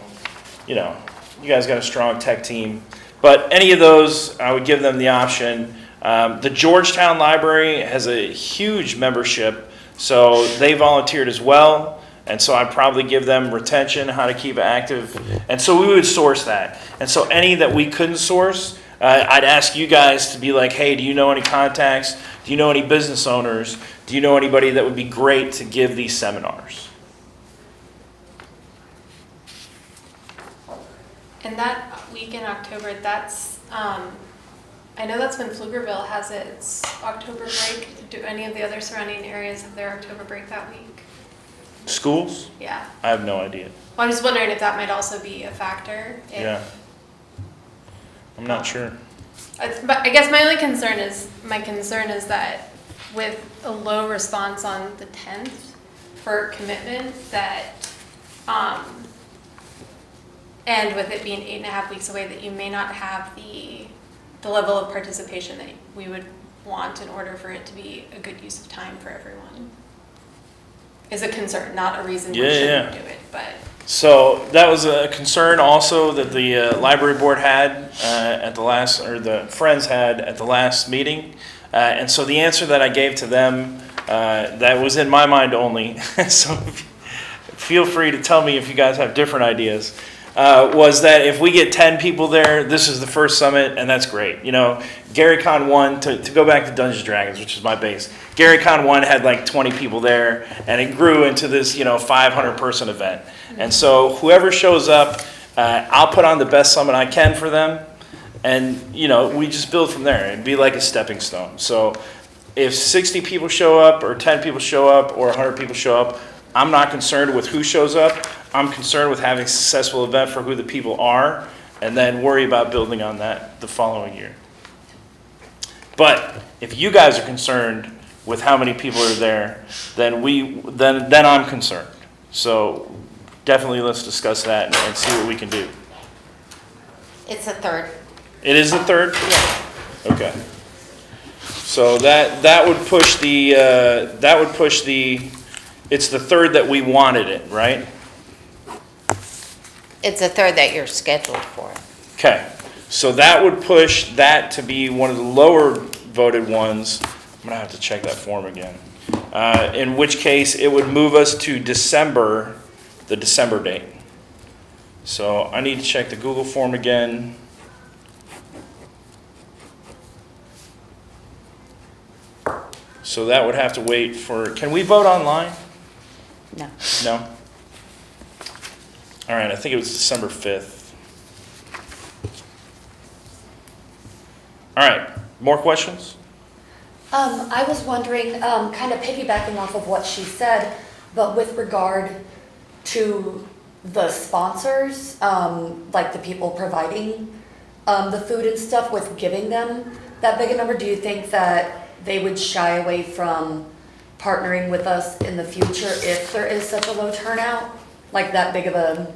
you know, you guys got a strong tech team. But any of those, I would give them the option. The Georgetown Library has a huge membership, so they volunteered as well. And so I'd probably give them retention, how to keep it active. And so we would source that. And so any that we couldn't source, I'd ask you guys to be like, hey, do you know any contacts? Do you know any business owners? Do you know anybody that would be great to give these seminars? And that week in October, that's, I know that's when Pflugerville has its October break. Do any of the other surrounding areas have their October break that week? Schools? Yeah. I have no idea. Well, I'm just wondering if that might also be a factor. Yeah. I'm not sure. But I guess my only concern is that with a low response on the 10th for commitment, that, and with it being 8.5 weeks away, that you may not have the level of participation that we would want in order for it to be a good use of time for everyone. Is a concern, not a reason we shouldn't do it, but. So that was a concern also that the library board had at the last, or the Friends had at the last meeting. And so the answer that I gave to them that was in my mind only, so feel free to tell me if you guys have different ideas, was that if we get 10 people there, this is the first summit, and that's great. You know, GaryCon 1, to go back to Dungeons & Dragons, which is my base, GaryCon 1 had like 20 people there, and it grew into this, 500-person event. And so whoever shows up, I'll put on the best summit I can for them, and, we just build from there. It'd be like a stepping stone. So if 60 people show up, or 10 people show up, or 100 people show up, I'm not concerned with who shows up. I'm concerned with having a successful event for who the people are, and then worry about building on that the following year. But if you guys are concerned with how many people are there, then I'm concerned. So definitely let's discuss that and see what we can do. It's a third. It is the third? Yeah. Okay. So that would push the it's the third that we wanted it, right? It's a third that you're scheduled for. Okay. So that would push that to be one of the lower voted ones. I'm gonna have to check that form again. In which case it would move us to December, the December date. So I need to check the Google form again. So that would have to wait for, can we vote online? No. No? All right, I think it was December 5th. All right, more questions? I was wondering, kind of piggybacking off of what she said, but with regard to the sponsors, like the people providing the food and stuff, with giving them that big a number, do you think that they would shy away from partnering with us in the future if there is such a low turnout, like that big of a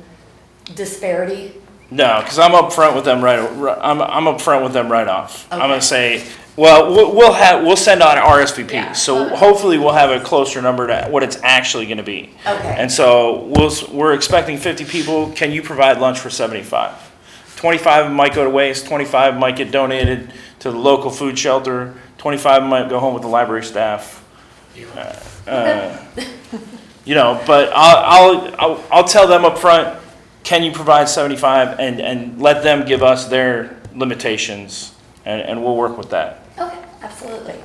disparity? No, because I'm up front with them right. I'm up front with them right off. Okay. I'm gonna say, well, we'll send out RSVP. Yeah. So hopefully we'll have a closer number to what it's actually going to be. Okay. And so we're expecting 50 people. Can you provide lunch for 75? 25 might go to waste. 25 might get donated to the local food shelter. 25 might go home with the library staff. But I'll tell them up front. Can you provide 75, and let them give us their limitations, and we'll work with that. Okay, absolutely.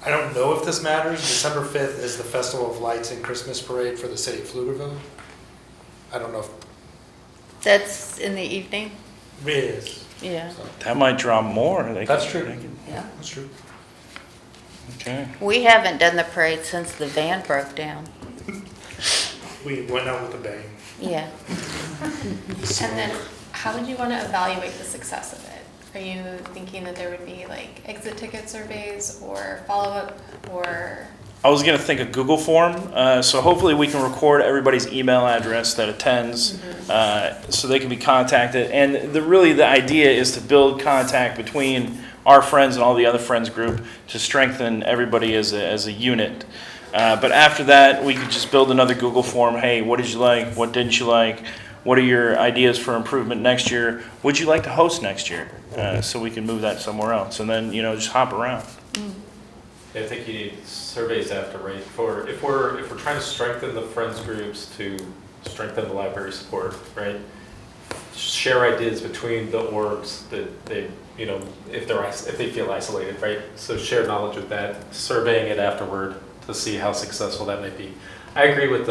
I don't know if this matters. December 5th is the Festival of Lights and Christmas Parade for the city of Pflugerville. I don't know if That's in the evening? it is. Yeah. That might draw more. That's true. Yeah. That's true. Okay. We haven't done the parade since the van broke down. We went out with a bang. Yeah. And then, how would you want to evaluate the success of it? Are you thinking that there would be like exit ticket surveys or follow-up, or? I was going to think a Google form, so hopefully we can record everybody's email address that attends, so they can be contacted. And the idea is to build contact between our friends and all the other friends group to strengthen everybody as a unit. But after that, we could just build another Google form. Hey, what did you like? What didn't you like? What are your ideas for improvement next year? Would you like to host next year? So we can move that somewhere else, and then just hop around. I think you need surveys after, right? If we're trying to strengthen the friends groups to strengthen the library support, right? Share ideas between the orgs that they, if they feel isolated, right? So share knowledge with that, surveying it afterward to see how successful that might be. I agree with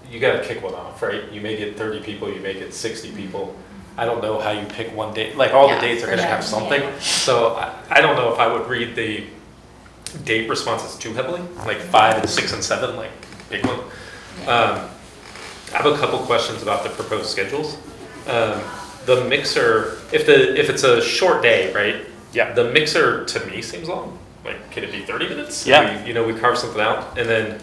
you got to kick one off, right? You may get 30 people, you may get 60 people. I don't know how you pick one date. Like all the dates are going to have something. So I don't know if I would read the date responses too heavily, like 5 and 6 and 7, like big one. I have a couple questions about the proposed schedules. The mixer, if it's a short day, right? Yeah. The mixer to me seems long. Like, can it be 30 minutes? Yeah. We carve something out, and then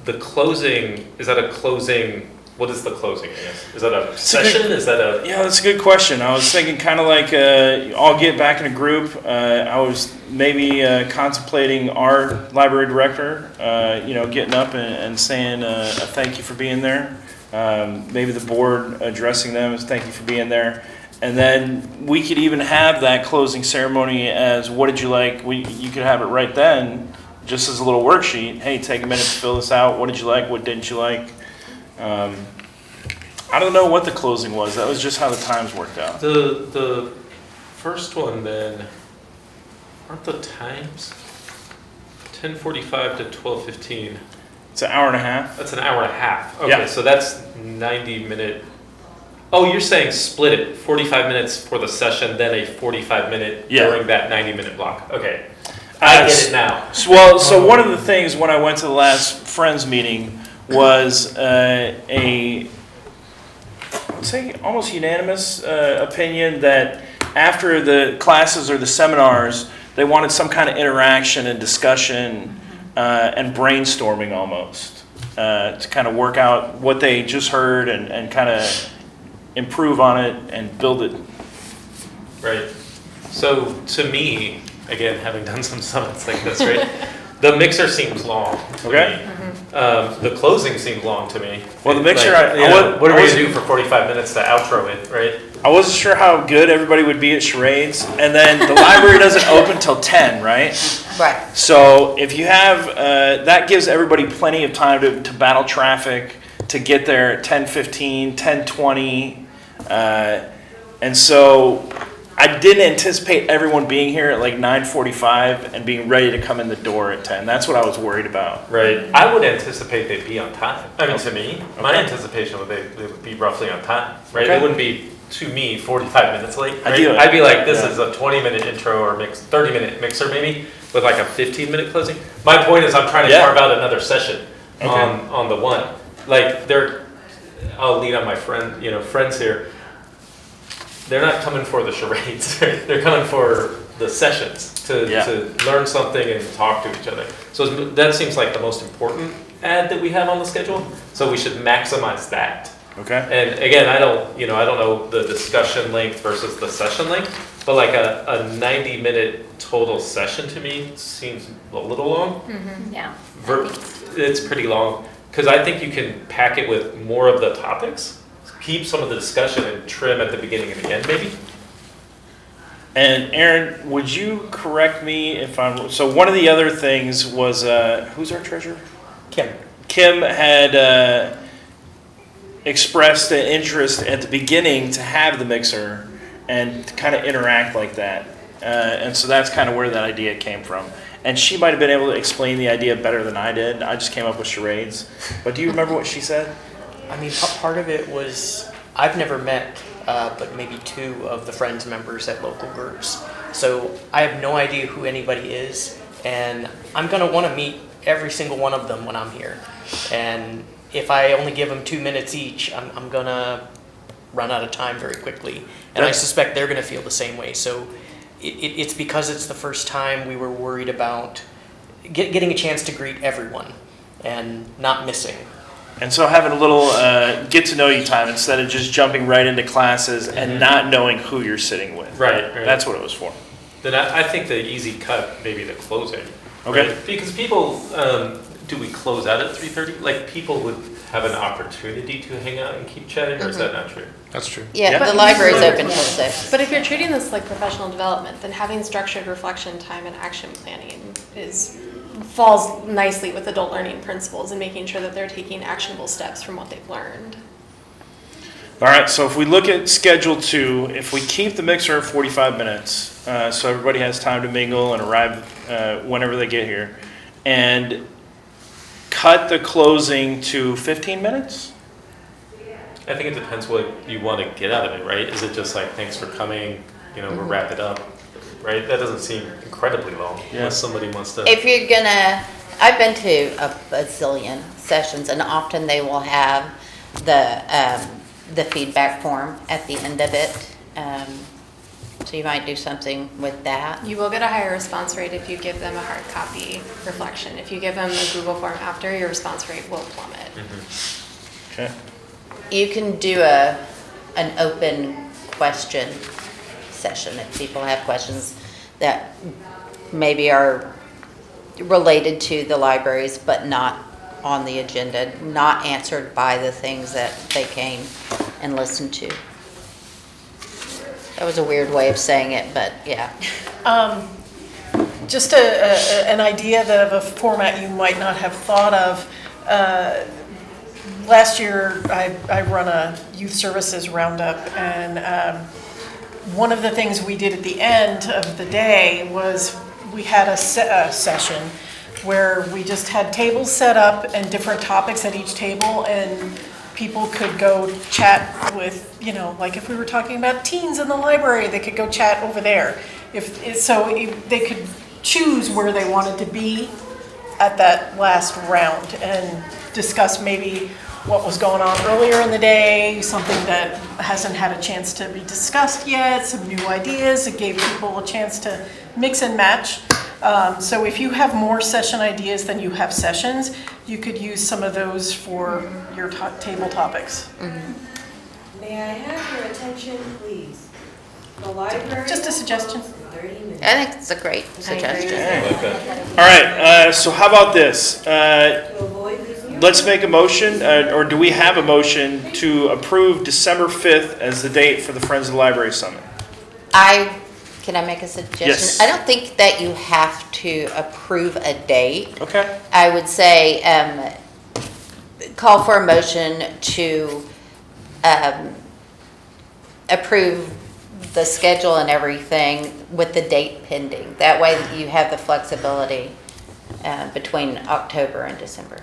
the closing. Is that a closing? What is the closing? I guess is that a session? Is that a? Yeah, that's a good question. I was thinking kind of like all get back in a group. I was maybe contemplating our library director, getting up and saying a thank you for being there. Maybe the board addressing them as thank you for being there. And then we could even have that closing ceremony as what did you like? You could have it right then, just as a little worksheet, hey, take a minute to fill this out. What did you like? What didn't you like? I don't know what the closing was. That was just how the times worked out. The first one then, aren't the times 10:45 to 12:15? It's an hour and a half. That's an hour and a half. Okay, Yeah. so that's 90-minute. Oh, you're saying split it, 45 minutes for the session, then a 45-minute Yeah. during that 90-minute block. Okay, I get it now. So one of the things when I went to the last Friends meeting was I'd say almost unanimous opinion that after the classes or the seminars, they wanted some kind of interaction and discussion and brainstorming almost to kind of work out what they just heard and kind of improve on it and build it. Right. So to me, again, having done some summits like this, right, the mixer seems long. To Okay. me. The closing seems long to me. Well, the mixer, Like, you know, what are we I gonna do for 45 minutes to outro it, right? I wasn't sure how good everybody would be at charades, and then the library doesn't open till 10, right? Right. So if you have, that gives everybody plenty of time to battle traffic, to get there at 10:15, 10:20. And so I didn't anticipate everyone being here at like 9:45 and being ready to come in the door at 10. That's what I was worried about. Right. I would anticipate they'd be on time. I mean, to me, my Okay. anticipation would they would be roughly on time, right? Okay. They wouldn't be, to me, 45 minutes late. Right? Ideally. I'd be like, this Yeah. is a 20-minute intro or 30-minute mixer maybe, with like a 15-minute closing. My point is I'm trying to Yeah. carve out another session Okay. on the one. Like I'll lean on my friends here. They're not coming for the charades. They're coming for the sessions to learn something and talk to each other. So that seems like the most important ad that we have on the schedule. So we should maximize that. Okay? And again, I don't know the discussion length versus the session length, but like a 90-minute total session to me seems a little long. Yeah. It's pretty long because I think you can pack it with more of the topics. Keep some of the discussion and trim at the beginning and the end, maybe. And Aaron, would you correct me if I'm, so one of the other things was, who's our treasurer? Kim. Kim had expressed an interest at the beginning to have the mixer and to kind of interact like that. And so that's kind of where that idea came from. And she might have been able to explain the idea better than I did. I just came up with charades. But do you remember what she said? I mean, part of it was, I've never met but maybe 2 of the Friends members at local groups. So I have no idea who anybody is, and I'm going to want to meet every single one of them when I'm here. And if I only give them 2 minutes each, I'm going to run out of time very quickly. And I suspect they're going to feel the same way. So it's because it's the first time we were worried about getting a chance to greet everyone and not missing. And so having a little get to know you time instead of just jumping right into classes and not knowing who you're sitting with. Right. That's what it was for. Then I think the easy cut, maybe the closing. Okay. Right? Because people, do we close out at 3:30? Like people would have an opportunity to hang out and keep chatting, or is that not true? That's true. Yeah, Yeah. the library's open till 6. But if you're treating this like professional development, then having structured reflection time and action planning falls nicely with adult learning principles and making sure that they're taking actionable steps from what they've learned. All right, so if we look at Schedule 2, if we keep the mixer at 45 minutes, so everybody has time to mingle and arrive whenever they get here, and cut the closing to 15 minutes? I think it depends what you want to get out of it, right? Is it just like, thanks for coming, we'll wrap it up, right? That doesn't seem incredibly long, unless somebody wants to. If you're gonna, I've been to a bazillion sessions, and often they will have the feedback form at the end of it. So you might do something with that. You will get a higher response rate if you give them a hard copy reflection. If you give them a Google form after, your response rate will plummet. Okay. You can do an open question session if people have questions that maybe are related to the libraries but not on the agenda, not answered by the things that they came and listened to. That was a weird way of saying it, but yeah. just an idea of a format you might not have thought of. Last year, I run a youth services roundup, and one of the things we did at the end of the day was we had a session where we just had tables set up and different topics at each table, and people could go chat with, you know, like if we were talking about teens in the library, they could go chat over there. If they could choose where they wanted to be at that last round and discuss maybe what was going on earlier in the day, something that hasn't had a chance to be discussed yet, some new ideas. It gave people a chance to mix and match. So if you have more session ideas than you have sessions, you could use some of those for your table topics. May I have your attention, please? The library. Just a suggestion. closes in 30 minutes. I think it's a great suggestion. I like that. All right, so how about this? To avoid losing your. Let's make a motion, or do we have a motion to approve December 5th as the date for the Friends of the Library Summit? Can I make a suggestion? Yes. I don't think that you have to approve a date. Okay. I would say, call for a motion to approve the schedule and everything with the date pending. That way you have the flexibility between October and December.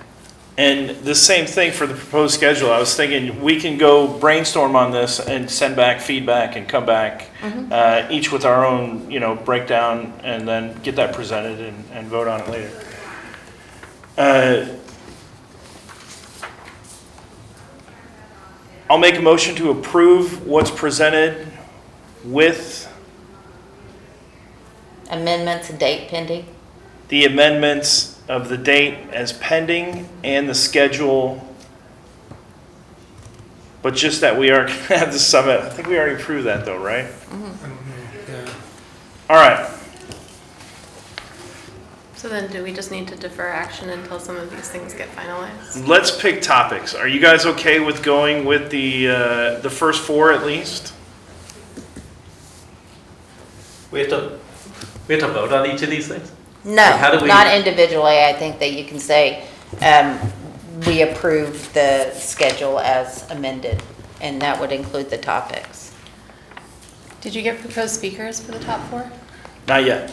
And the same thing for the proposed schedule. I was thinking we can go brainstorm on this and send back feedback and come back, each with our own, breakdown, and then get that presented and vote on it later. I'll make a motion to approve what's presented with Amendments and date pending? the amendments of the date as pending and the schedule, but just that we are going to have the summit. I think we already approved that though, right? Yeah. All right. So then do we just need to defer action until some of these things get finalized? Let's pick topics. Are you guys okay with going with the first four at least? We have to vote on each of these things? No, How do we- not individually. I think that you can say, we approve the schedule as amended, and that would include the topics. Did you get proposed speakers for the top four? Not yet.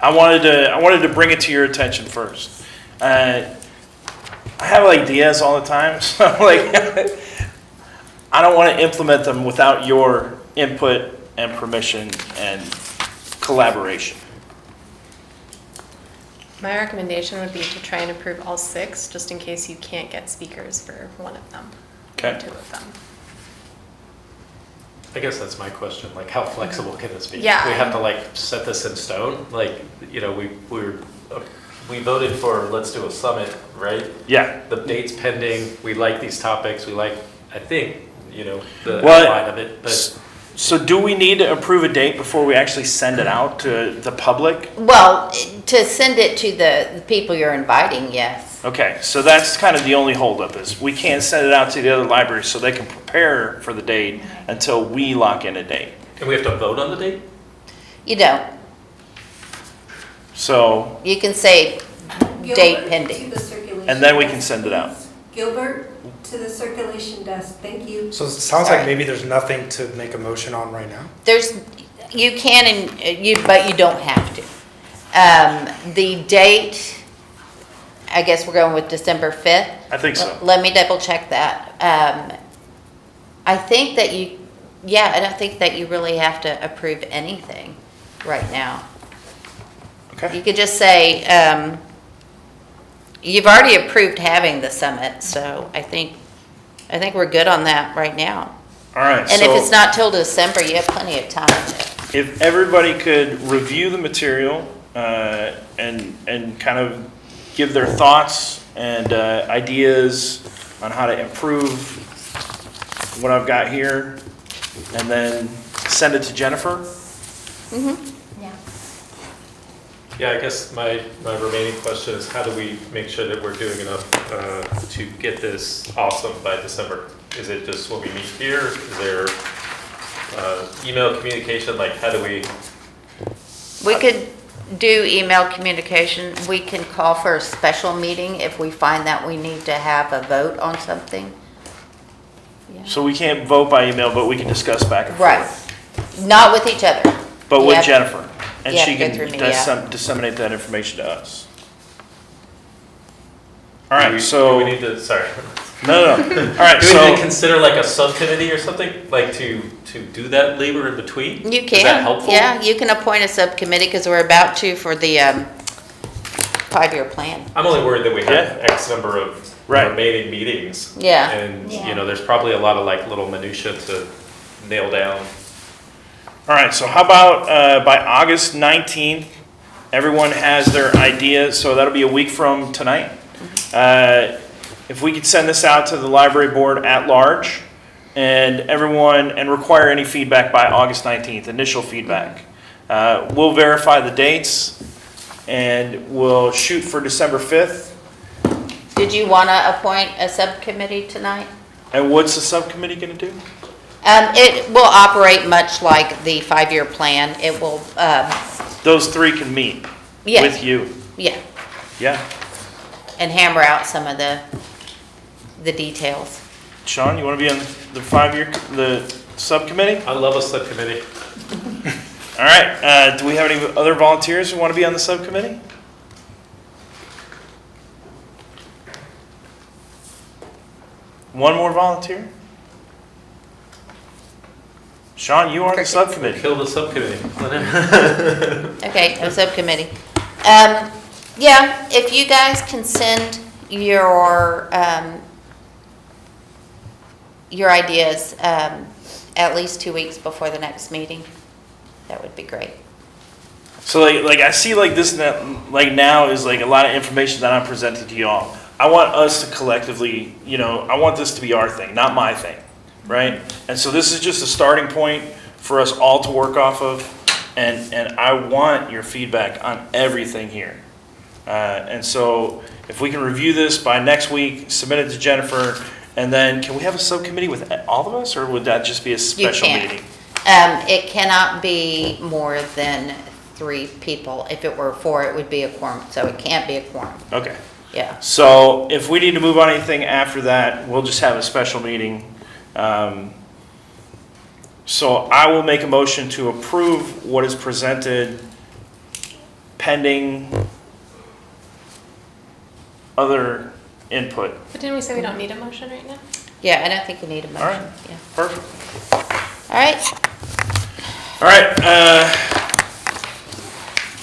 I wanted to bring it to your attention first. I have ideas all the time, so I don't want to implement them without your input and permission and collaboration. My recommendation would be to try and approve all 6, just in case you can't get speakers for one of them. Okay. Or 2 of them. I guess that's my question, how flexible can this be? Yeah. We have to set this in stone, we voted for, let's do a summit, right? Yeah. The date's pending, we like these topics, we like, I think, the Well, outline of it, but So do we need to approve a date before we actually send it out to the public? Well, to send it to the people you're inviting, yes. Okay, so that's kind of the only holdup is we can't send it out to the other libraries so they can prepare for the date until we lock in a date. and we have to vote on the date? You don't. So, You can say date Gilbert, pending. to the circulation and then we can desk, send it out. please. Gilbert, to the circulation desk, thank you. So it sounds Sorry. like maybe there's nothing to make a motion on right now. You can but you don't have to. The date, I guess we're going with December 5th. I think so. Let me double check that. I think that I don't think that you really have to approve anything right now. You Okay, could just say, you've already approved having the summit, so I think we're good on that right now. all right. And if So it's not till December, you have plenty of time to. if everybody could review the material and kind of give their thoughts and ideas on how to improve what I've got here, and then send it to Jennifer. Yeah. Yeah, I guess my remaining question is how do we make sure that we're doing enough to get this awesome by December? Is it just when we meet here? Is there email communication? How do we? We could do email communication. We can call for a special meeting if we find that we need to have a vote on something. Yeah. So we can't vote by email, but we can discuss back and forth. Right. Not with each other. But with Yep. Jennifer, and Yeah, she go can through me, yeah. disseminate that information to us. All Do right, we so, need to, sorry. no. All right, Do we need to so, consider like a subcommittee or something, like to do that labor in between? You Is can. that helpful? Yeah, you can appoint a subcommittee because we're about to for the 5-year plan. I'm only worried that we have Yeah. X number of Right. remaining meetings. Yeah. And, Yeah. you know, there's probably a lot of like little minutia to nail down. all right, so how about by August 19th, everyone has their ideas, so that'll be a week from tonight. If we could send this out to the library board at large, and everyone, and require any feedback by August 19th, initial feedback. We'll verify the dates, and we'll shoot for December 5th. Did you want to appoint a subcommittee tonight? And what's the subcommittee gonna do? It will operate much like the 5-year plan. It will, Those three can meet yeah, with you. yeah, Yeah. and hammer out some of the details. Sean, you wanna be on the subcommittee? I love a subcommittee. All right, do we have any other volunteers who wanna be on the subcommittee? One more volunteer? Sean, you are on the Crickets. subcommittee. Kill the subcommittee. Okay, a subcommittee. Yeah, if you guys can send your ideas at least 2 weeks before the next meeting, that would be great. So like I see like this, like now is like a lot of information that I'm presenting to y'all. I want us to collectively, I want this to be our thing, not my thing, right? And so this is just a starting point for us all to work off of, and I want your feedback on everything here. And so if we can review this by next week, submit it to Jennifer, and then can we have a subcommittee with all of us, or would that just be a special can't. meeting? It cannot be more than 3 people. If it were 4, it would be a quorum, so it can't be a quorum, Okay. yeah. So if we need to move on anything after that, we'll just have a special meeting. So I will make a motion to approve what is presented pending other input. But didn't we say we don't need a motion right now? Yeah, I don't think you need a motion, All right. yeah. Perfect. All right, All right,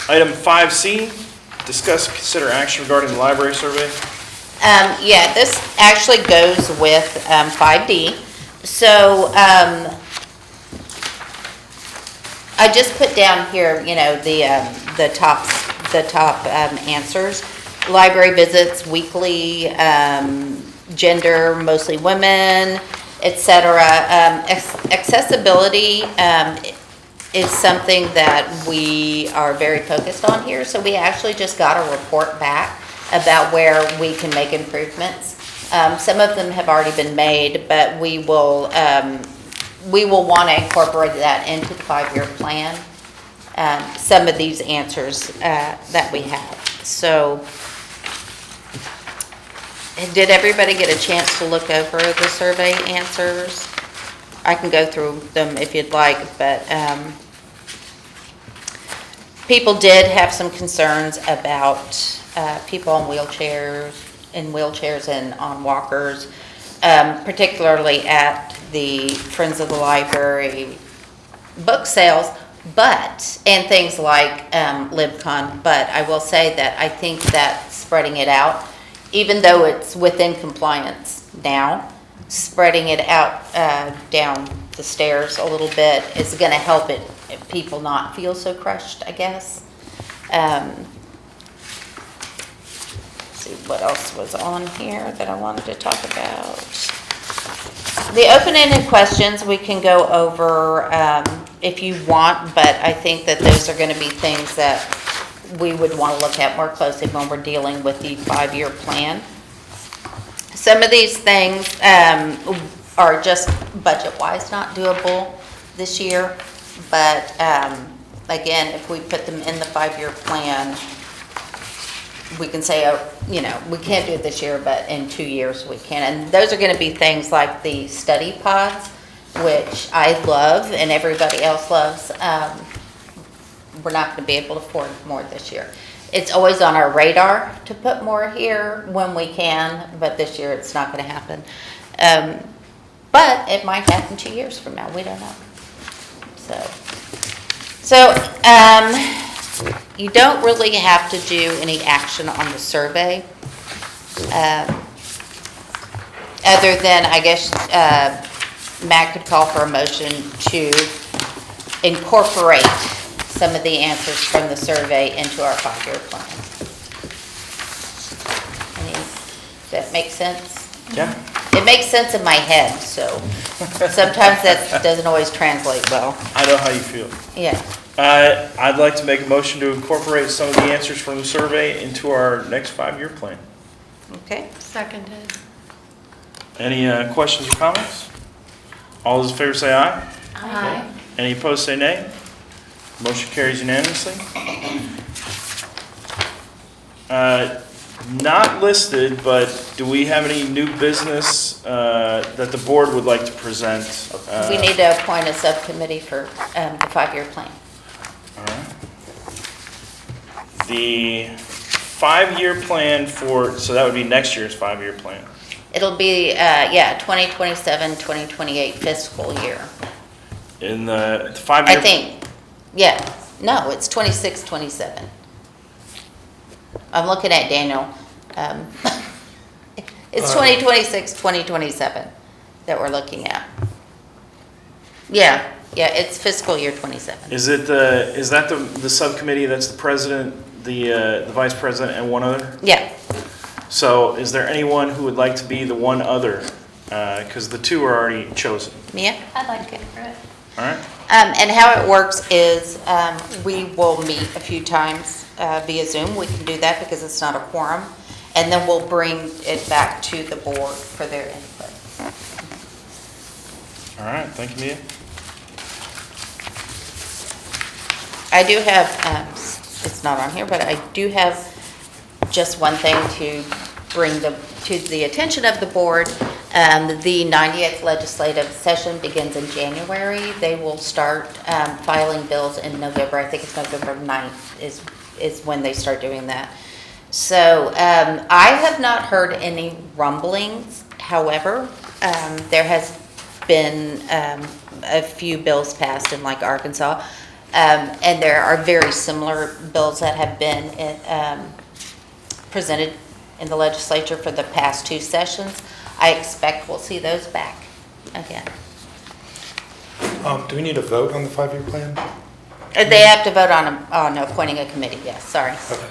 item 5C, discuss, consider action regarding the library survey. yeah, this actually goes with 5D. So I just put down here, the top answers. Library visits weekly, gender, mostly women, etc. Accessibility is something that we are very focused on here. So we actually just got a report back about where we can make improvements. Some of them have already been made, but we will want to incorporate that into the 5-year plan. Some of these answers that we have. So, did everybody get a chance to look over the survey answers? I can go through them if you'd like, but people did have some concerns about people in wheelchairs and on walkers, particularly at the Friends of the Library book sales, and things like LibCon. But I will say that I think that spreading it out, even though it's within compliance now, spreading it out down the stairs a little bit is going to help people not feel so crushed, I guess. Let's see what else was on here that I wanted to talk about. The open-ended questions we can go over if you want, but I think that those are going to be things that we would want to look at more closely when we're dealing with the 5-year plan. Some of these things are just budget-wise not doable this year, but again, if we put them in the 5-year plan, we can say, we can't do it this year, but in 2 years we can. And those are going to be things like the study pods, which I love and everybody else loves. We're not going to be able to afford more this year. It's always on our radar to put more here when we can, but this year it's not going to happen. But it might happen 2 years from now. We don't know. So you don't really have to do any action on the survey. Other than, I guess, Matt could call for a motion to incorporate some of the answers from the survey into our 5-year plan. Does that make sense? Yeah. It makes sense in my head, so sometimes that doesn't always translate well. I know how you feel. Yeah. I'd like to make a motion to incorporate some of the answers from the survey into our next 5-year plan. Okay. Seconded. Any questions or comments? All those in favor say aye. Aye. Any opposed say nay. Motion carries unanimously. Not listed, but do we have any new business that the board would like to present? We need to appoint a subcommittee for the 5-year plan. All right. The 5-year plan so that would be next year's 5-year plan. It'll be, 2027, 2028 fiscal year. In the 5-year. I think, yeah. No, it's 26, 27. I'm looking at Daniel. It's 2026, 2027 that we're looking at. Yeah, it's fiscal year 27. Is that the subcommittee that's the president, the vice president, and one other? Yeah. So is there anyone who would like to be the one other? Because the two are already chosen. Mia? I'd like to go for it. All right. And how it works is we will meet a few times via Zoom. We can do that because it's not a quorum. And then we'll bring it back to the board for their input. All right. Thank you, Mia. I do have, it's not on here, but I do have just one thing to bring to the attention of the board. The 90th legislative session begins in January. They will start filing bills in November. I think it's November 9th is when they start doing that. So I have not heard any rumblings. However, there has been a few bills passed in like Arkansas, and there are very similar bills that have been presented in the legislature for the past 2 sessions. I expect we'll see those back again. Do we need a vote on the 5-year plan? They have to vote on appointing a committee, yes, sorry. Okay.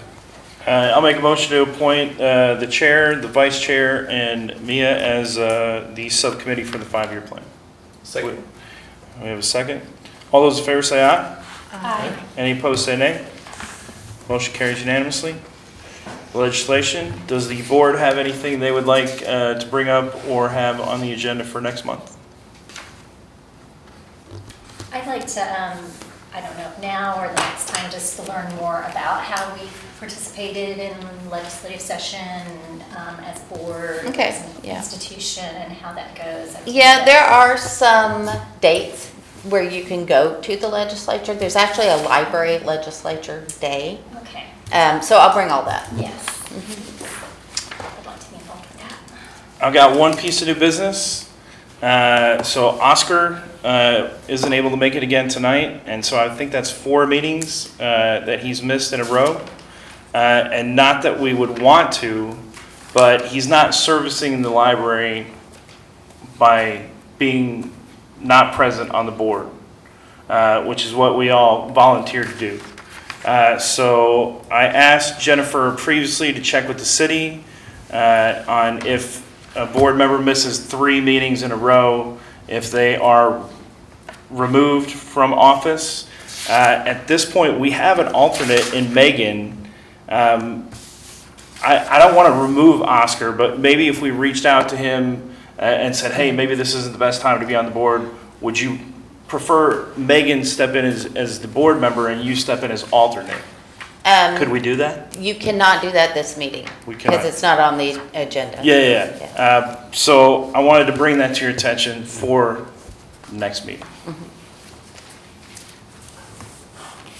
I'll make a motion to appoint the chair, the vice chair, and Mia as the subcommittee for the 5-year plan. Second. We have a second. All those in favor say aye. Aye. Any opposed say nay. Motion carries unanimously. Legislation, does the board have anything they would like to bring up or have on the agenda for next month? I'd like to, I don't know if now or the next time, just to learn more about how we participated in legislative session as a board, Okay, as an yeah. institution, and how that goes. I think Yeah, that- there are some dates where you can go to the legislature. There's actually a library legislature day. Okay, So I'll bring all that. yes. I'd like to be involved with that. I've got one piece of new business. So Oscar isn't able to make it again tonight, and so I think that's 4 meetings that he's missed in a row. And not that we would want to, but he's not servicing the library by being not present on the board, which is what we all volunteered to do. So I asked Jennifer previously to check with the city on if a board member misses 3 meetings in a row, if they are removed from office. At this point, we have an alternate in Megan. I don't want to remove Oscar, but maybe if we reached out to him and said, hey, maybe this isn't the best time to be on the board, would you prefer Megan step in as the board member and you step in as alternate. Could we do that? You cannot do that this meeting. We cannot. Because it's not on the agenda. Yeah. So I wanted to bring that to your attention for next meeting.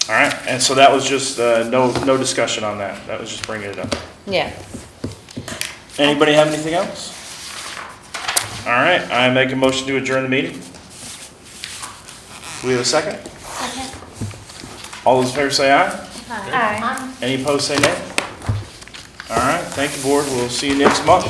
All right, and so that was just, no discussion on that. That was just bringing it up. Yeah. Anybody have anything else? All right, I make a motion to adjourn the meeting. We have a second? Second. All those in favor say aye. Aye. Any opposed say nay. All right, thank you, board. We'll see you next month.